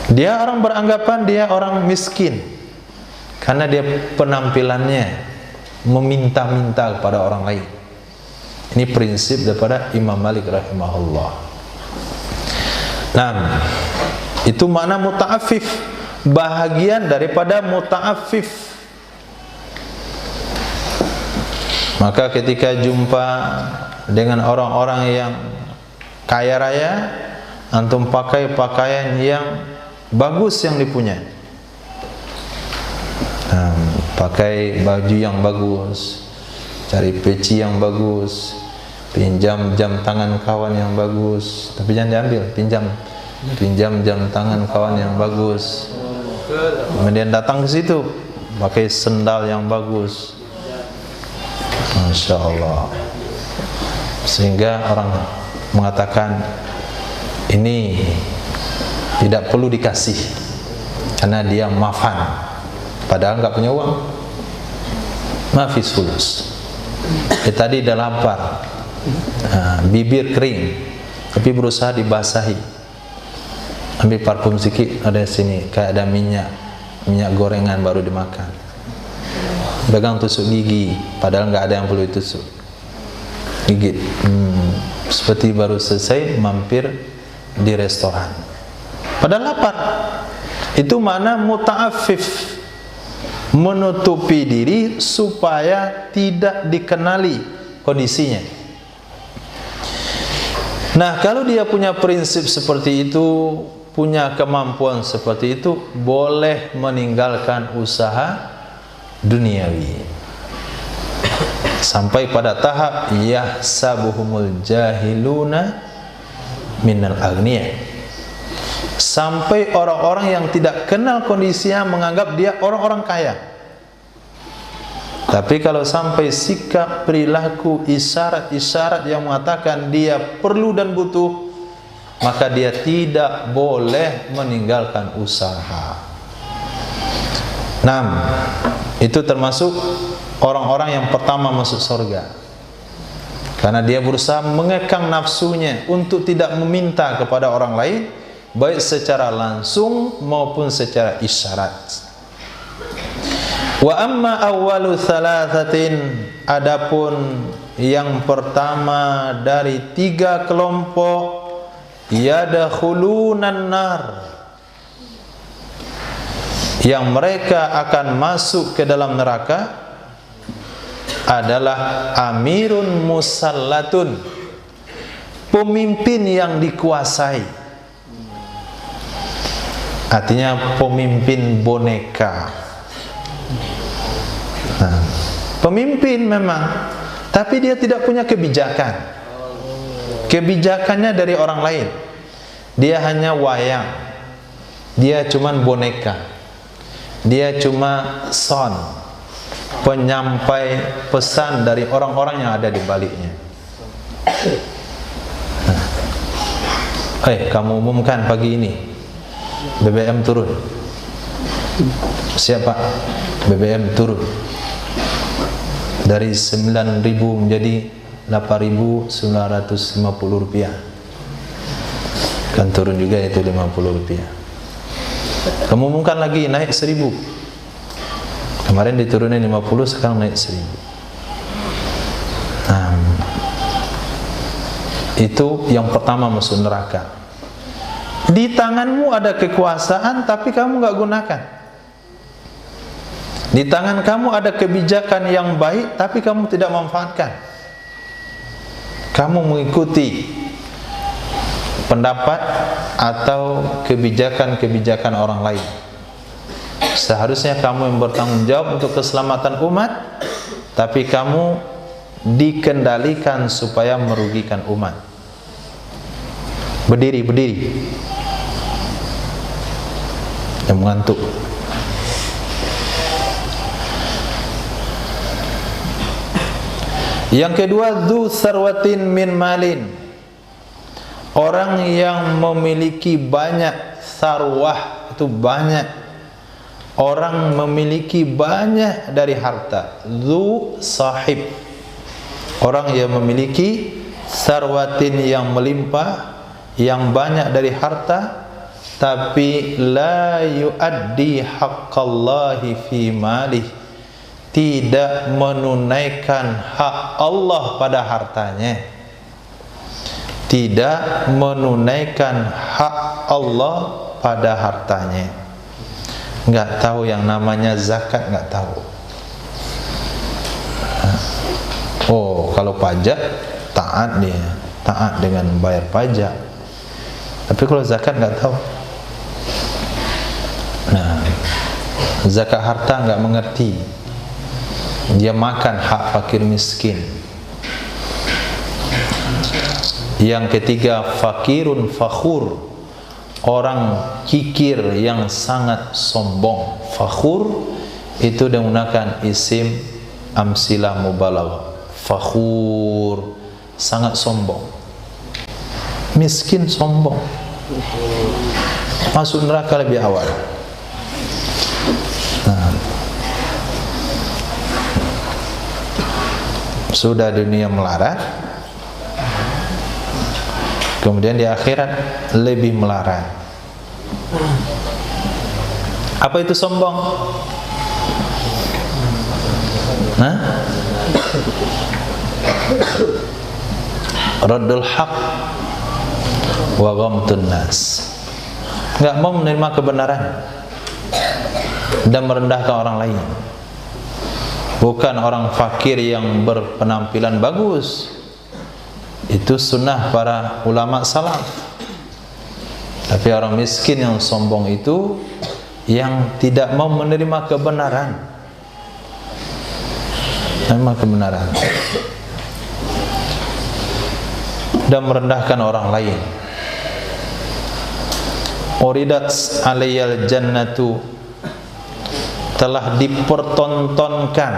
Speaker 3: Dia orang beranggapan dia orang miskin karena dia penampilannya meminta-minta kepada orang lain. Ini prinsip daripada Imam Malik rahimahullah. Nah, itu makna muta'affif, bahagian daripada muta'affif. Maka ketika jumpa dengan orang-orang yang kaya raya, antum pakai pakaian yang bagus yang dipunya. Pakai baju yang bagus, cari peci yang bagus, pinjam jam tangan kawan yang bagus, tapi jangan diambil, pinjam jam tangan kawan yang bagus. Kemudian datang ke situ pakai sendal yang bagus, Masya Allah, sehingga orang mengatakan ini tidak perlu dikasih karena dia mafan, padahal nggak punya uang. Mafis fulus. Tadi dah lapar, bibir kering, tapi berusaha dibasahi. Ambil parfum sedikit, ada sini, kayak ada minyak gorengan baru dimakan. Pegang tusuk gigi, padahal nggak ada yang perlu ditusuk. Gigit, seperti baru selesai mampir di restoran. Padahal lapar. Itu makna muta'affif, menutupi diri supaya tidak dikenali kondisinya. Nah, kalau dia punya prinsip seperti itu, punya kemampuan seperti itu, boleh meninggalkan usaha duniawi. Sampai pada tahap yahsabuhumul jahiluna minal agniya. Sampai orang-orang yang tidak kenal kondisinya menganggap dia orang-orang kaya. Tapi kalau sampai sikap, perilaku, isyarat-isyarat yang mengatakan dia perlu dan butuh, maka dia tidak boleh meninggalkan usaha. 6. Itu termasuk orang-orang yang pertama masuk surga, karena dia berusaha mengekang nafsunya untuk tidak meminta kepada orang lain, baik secara langsung maupun secara isyarat. Wa amma awwalu thalathatin, adapun yang pertama dari 3 kelompok, yadkhulunan nar, yang mereka akan masuk ke dalam neraka, adalah amirun musallatun, pemimpin yang dikuasai. Artinya pemimpin boneka. Pemimpin memang, tapi dia tidak punya kebijakan. Kebijakannya dari orang lain. Dia hanya wayang. Dia cuman boneka. Dia cuma son, penyampai pesan dari orang-orang yang ada di baliknya. Kamu umumkan pagi ini BBM turun. Siapa? BBM turun dari 9.000 menjadi 8.950 rupiah. Kan turun juga itu 50 rupiah. Kamu umumkan lagi naik 1000. Kemarin diturunin 50, sekarang naik 1000. Nah, itu yang pertama masuk neraka. Di tanganmu ada kekuasaan tapi kamu nggak gunakan. Di tangan kamu ada kebijakan yang baik tapi kamu tidak manfaatkan. Kamu mengikuti pendapat atau kebijakan-kebijakan orang lain. Seharusnya kamu yang bertanggung jawab untuk keselamatan umat, tapi kamu dikendalikan supaya merugikan umat. Berdiri. Yang mengantuk. Yang kedua, dzu sarwatin min malin. Orang yang memiliki banyak sarwah, itu banyak. Orang memiliki banyak dari harta. Dzu sahib. Orang yang memiliki sarwatin yang melimpah, yang banyak dari harta, tapi la yuaddi haqqallahi fi malih, tidak menunaikan hak Allah pada hartanya, tidak menunaikan hak Allah pada hartanya. Enggak tahu yang namanya zakat, enggak tahu. Oh, kalau pajak taat dia, taat dengan bayar pajak. Tapi kalau zakat enggak tahu. Nah, zakat harta enggak mengerti. Dia makan hak fakir miskin. Yang ketiga, fakirun fakhur. Orang kikir yang sangat sombong. Fakhur itu menggunakan isim amsilah mubalaghah. Fakhur, sangat sombong. Miskin sombong, masuk neraka lebih awal. Nah, sudah dunia melarat, kemudian di akhirat lebih melarat. Apa itu sombong? Hah? Raddul haq wa ghamtun nas. Enggak mau menerima kebenaran dan merendahkan orang lain. Bukan orang fakir yang berpenampilan bagus. Itu sunnah para ulama salaf. Tapi orang miskin yang sombong itu yang tidak mau menerima kebenaran. Menerima kebenaran dan merendahkan orang lain. Uridat alayyal jannatu, telah dipertontonkan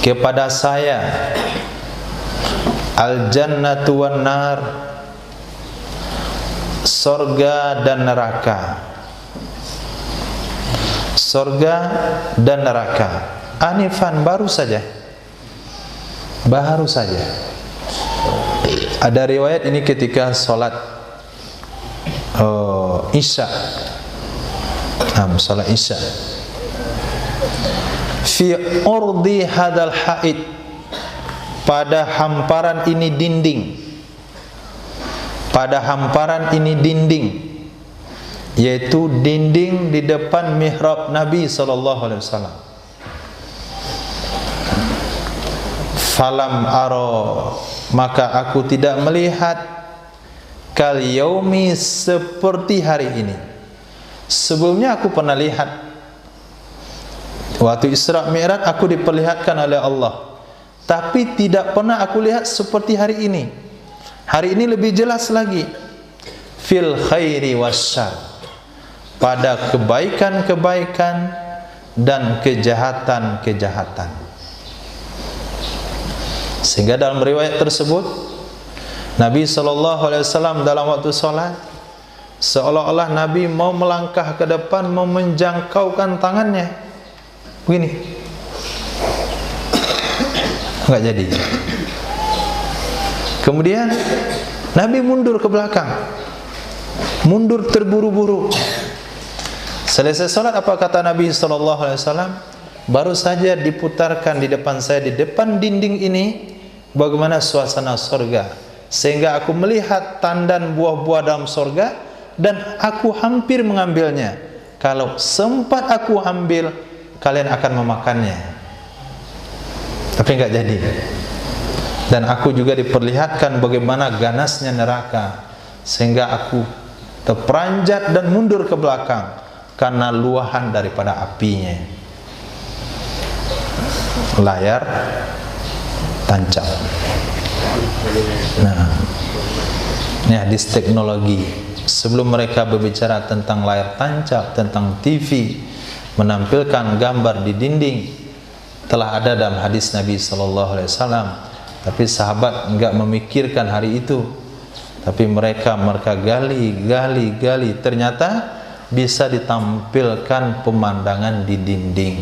Speaker 3: kepada saya al jannatu wan nar, surga dan neraka. Surga dan neraka. Anifan, baru saja. Ada riwayat ini ketika sholat Isya. Sholat Isya. Fi urdi hadal haid, pada hamparan ini dinding. Pada hamparan ini dinding, yaitu dinding di depan mihrab Nabi SAW. Falam aro, maka aku tidak melihat kal yaumi, seperti hari ini. Sebelumnya aku pernah lihat. Waktu Isra Mi'raj aku diperlihatkan oleh Allah, tapi tidak pernah aku lihat seperti hari ini. Hari ini lebih jelas lagi. Fil khairi wasyarr, pada kebaikan-kebaikan dan kejahatan-kejahatan. Sehingga dalam riwayat tersebut Nabi SAW dalam waktu sholat seolah-olah Nabi mau melangkah ke depan, mau menjangkaukan tangannya begini, enggak jadi. Kemudian Nabi mundur ke belakang, mundur terburu-buru. Selesai salat, apa kata Nabi SAW? Baru saja diputarkan di depan saya, di depan dinding ini, bagaimana suasana surga, sehingga aku melihat tandan buah-buah dalam surga, dan aku hampir mengambilnya. Kalau sempat aku ambil, kalian akan memakannya. Tapi enggak jadi. Dan aku juga diperlihatkan bagaimana ganasnya neraka, sehingga aku terperanjat dan mundur ke belakang karena luahan daripada apinya. Layar tancap. Nah, ini hadis teknologi. Sebelum mereka berbicara tentang layar tancap, tentang TV, menampilkan gambar di dinding, telah ada dalam hadis Nabi SAW. Tapi sahabat enggak memikirkan hari itu. Tapi mereka gali, ternyata bisa ditampilkan pemandangan di dinding.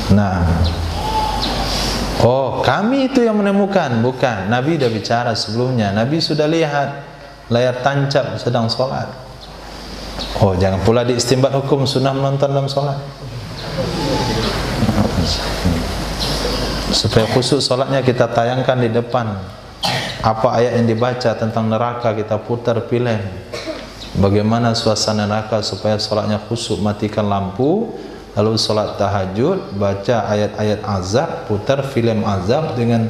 Speaker 3: Nah, oh, kami itu yang menemukan, bukan. Nabi sudah bicara sebelumnya. Nabi sudah lihat layar tancap sedang sholat. Oh, jangan pula diistinbat hukum sunnah menonton dalam sholat. Supaya khusus sholatnya kita tayangkan di depan. Apa ayat yang dibaca tentang neraka kita putar film. Bagaimana suasana neraka supaya sholatnya khusyuk, matikan lampu. Lalu sholat tahajud, baca ayat-ayat azab, putar film azab dengan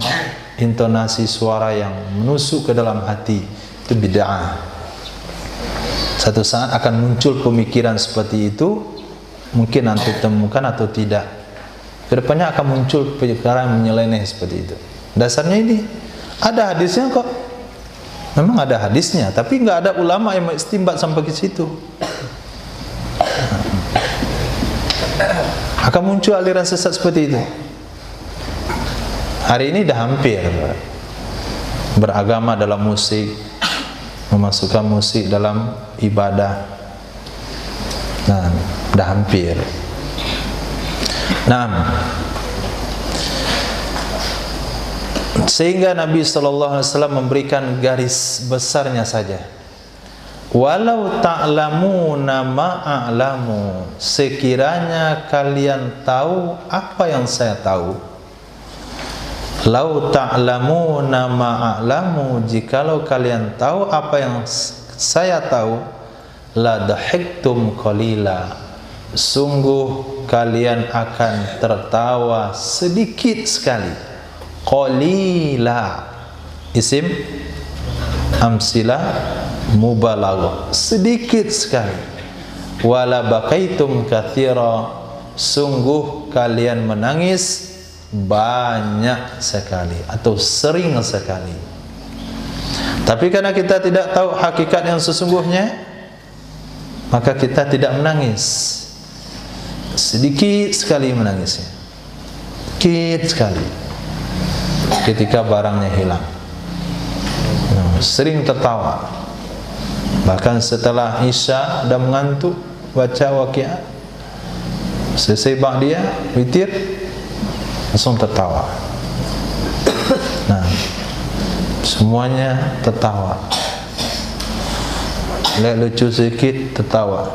Speaker 3: intonasi suara yang menusuk ke dalam hati. Itu bid'ah. Satu saat akan muncul pemikiran seperti itu, mungkin nanti temukan atau tidak. Kedepannya akan muncul pikiran menyeleneh seperti itu. Dasarnya ini ada hadisnya kok. Memang ada hadisnya, tapi nggak ada ulama yang mengistinbat sampai ke situ. Akan muncul aliran sesat seperti itu. Hari ini dah hampir beragama dalam musik, memasukkan musik dalam ibadah. Nah, dah hampir. Nah, sehingga Nabi SAW memberikan garis besarnya saja. Walau ta'lamuna ma'a'lamu, sekiranya kalian tahu apa yang saya tahu. Lau ta'lamuna ma'a'lamu, jikalau kalian tahu apa yang saya tahu, la dahiktum qalila, sungguh kalian akan tertawa sedikit sekali. Qalila, isim amsilah mubalaghah, sedikit sekali. Wala baqaitum katsira, sungguh kalian menangis banyak sekali atau sering sekali. Tapi karena kita tidak tahu hakikat yang sesungguhnya, maka kita tidak menangis. Sedikit sekali menangisnya, sedikit sekali. Ketika barangnya hilang, sering tertawa. Bahkan setelah Isya dah mengantuk, baca Waqiah, selesai ba'diyah, witir, langsung tertawa. Nah, semuanya tertawa. Lihat lucu sedikit, tertawa.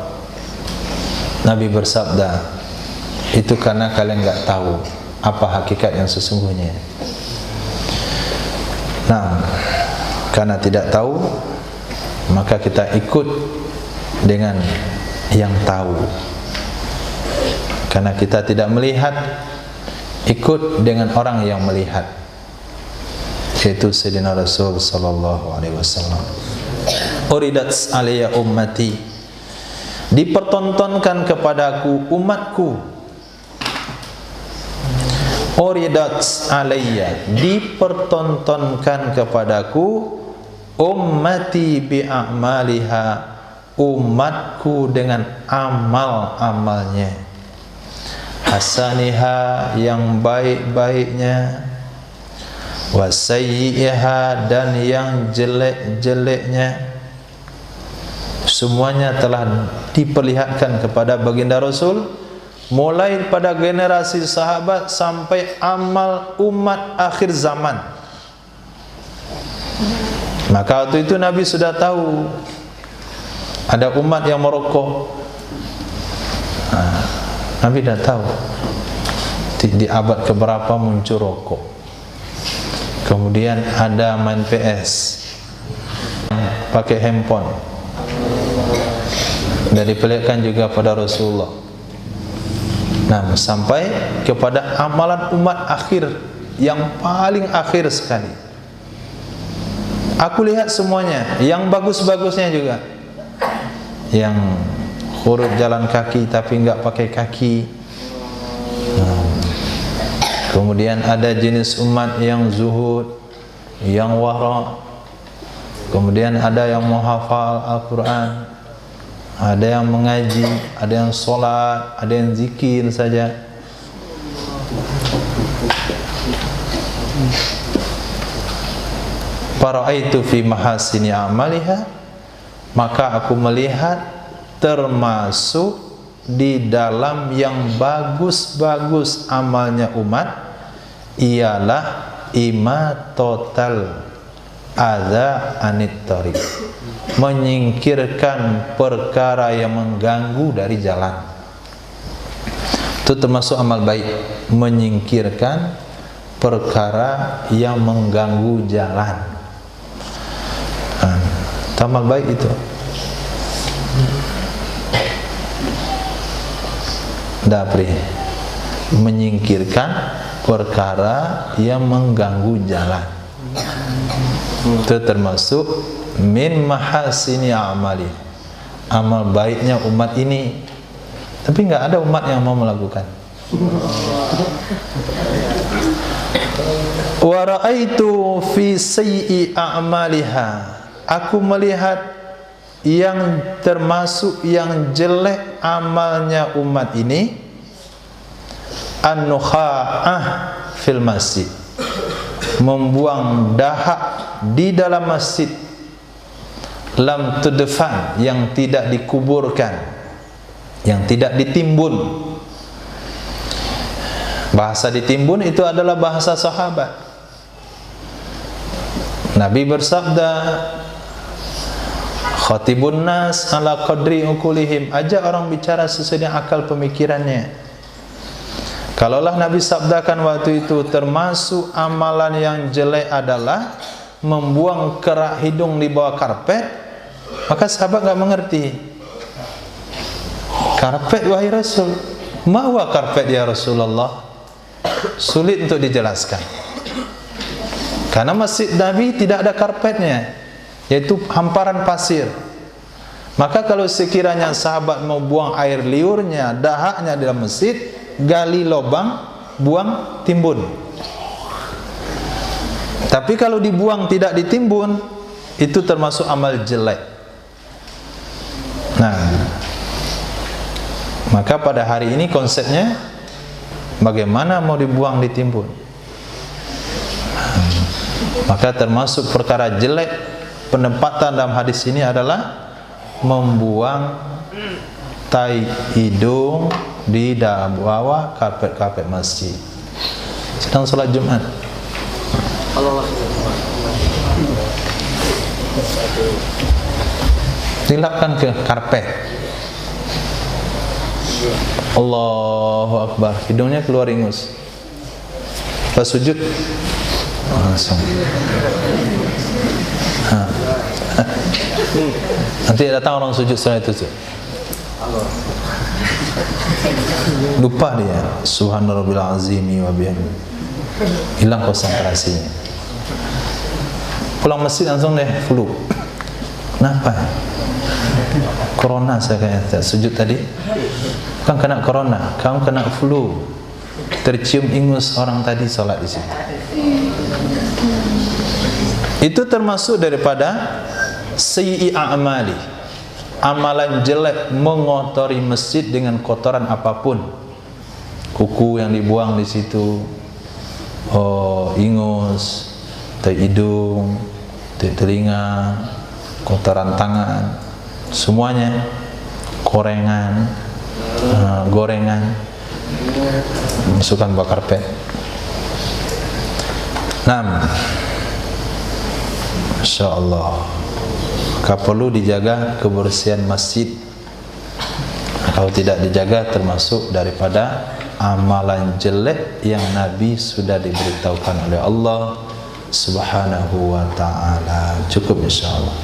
Speaker 3: Nabi bersabda, itu karena kalian enggak tahu apa hakikat yang sesungguhnya. Nah, karena tidak tahu, maka kita ikut dengan yang tahu. Karena kita tidak melihat, ikut dengan orang yang melihat, yaitu Sayyidina Rasul sallallahu alaihi wasallam. Uridat alayya ummati, dipertontonkan kepadaku umatku. Uridat alayya, dipertontonkan kepadaku ummati bi'amaliha, umatku dengan amal-amalnya, hasaniha, yang baik-baiknya, wasayyiha, dan yang jelek-jeleknya. Semuanya telah diperlihatkan kepada baginda Rasul, mulai pada generasi sahabat sampai amal umat akhir zaman. Maka waktu itu Nabi sudah tahu ada umat yang merokok. Nabi dah tahu di abad keberapa muncul rokok. Kemudian ada main PS, pakai handphone, dan diperlihatkan juga pada Rasulullah. Nah, sampai kepada amalan umat akhir yang paling akhir sekali. Aku lihat semuanya, yang bagus-bagusnya juga, yang huruf jalan kaki tapi enggak pakai kaki. Kemudian ada jenis umat yang zuhud, yang wara. Kemudian ada yang menghafal Al-Quran, ada yang mengaji, ada yang sholat, ada yang zikir saja. Fara'aitu fi mahasini amaliha, maka aku melihat termasuk di dalam yang bagus-bagus amalnya umat ialah imatotal adza anit thariq, menyingkirkan perkara yang mengganggu dari jalan. Itu termasuk amal baik, menyingkirkan perkara yang mengganggu jalan. Amal baik itu. Dapri, menyingkirkan perkara yang mengganggu jalan. Itu termasuk min mahasini amali, amal baiknya umat ini. Tapi enggak ada umat yang mau melakukan. Wa ra'aitu fi sayyi a'maliha, aku melihat yang termasuk yang jelek amalnya umat ini an-nukha'ah fil masjid, membuang dahak di dalam masjid, lam tudfan, yang tidak dikuburkan, yang tidak ditimbun. Bahasa ditimbun itu adalah bahasa sahabat. Nabi bersabda, khatibun nas ala qadri ukulihim, ajak orang bicara sesuai dengan akal pemikirannya. Kalaulah Nabi sabdakan waktu itu termasuk amalan yang jelek adalah membuang kerak hidung di bawah karpet, maka sahabat enggak mengerti. Karpet wahai Rasul, mawa karpet ya Rasulullah? Sulit untuk dijelaskan. Karena masjid Nabi tidak ada karpetnya, yaitu hamparan pasir. Maka kalau sekiranya sahabat mau buang air liurnya, dahaknya di dalam masjid, gali lubang, buang, timbun. Tapi kalau dibuang tidak ditimbun, itu termasuk amal jelek. Nah, maka pada hari ini konsepnya bagaimana mau dibuang ditimbun. Maka termasuk perkara jelek penempatan dalam hadis ini adalah membuang tai hidung di bawah karpet-karpet masjid sedang sholat Jumat. Dilapkan ke karpet. Allahu Akbar, hidungnya keluar ingus. Pas sujud langsung. Nanti datang orang sujud setelah itu. Lupa dia, subhanarabbil azimi wa bihamdihi. Hilang konsentrasinya. Pulang masjid langsung deh flu. Kenapa? Corona saya kayaknya sujud tadi. Bukan kena corona, kamu kena flu. Tercium ingus orang tadi sholat di situ. Itu termasuk daripada sayyi a'mali, amalan jelek, mengotori masjid dengan kotoran apapun. Kuku yang dibuang di situ, ingus, tai hidung, tai telinga, kotoran tangan, semuanya, gorengan, masukkan bawah karpet. 6. Masya Allah. Maka perlu dijaga kebersihan masjid. Kalau tidak dijaga termasuk daripada amalan jelek yang Nabi sudah diberitahukan oleh Allah Subhanahu wa ta'ala. Cukup insya Allah.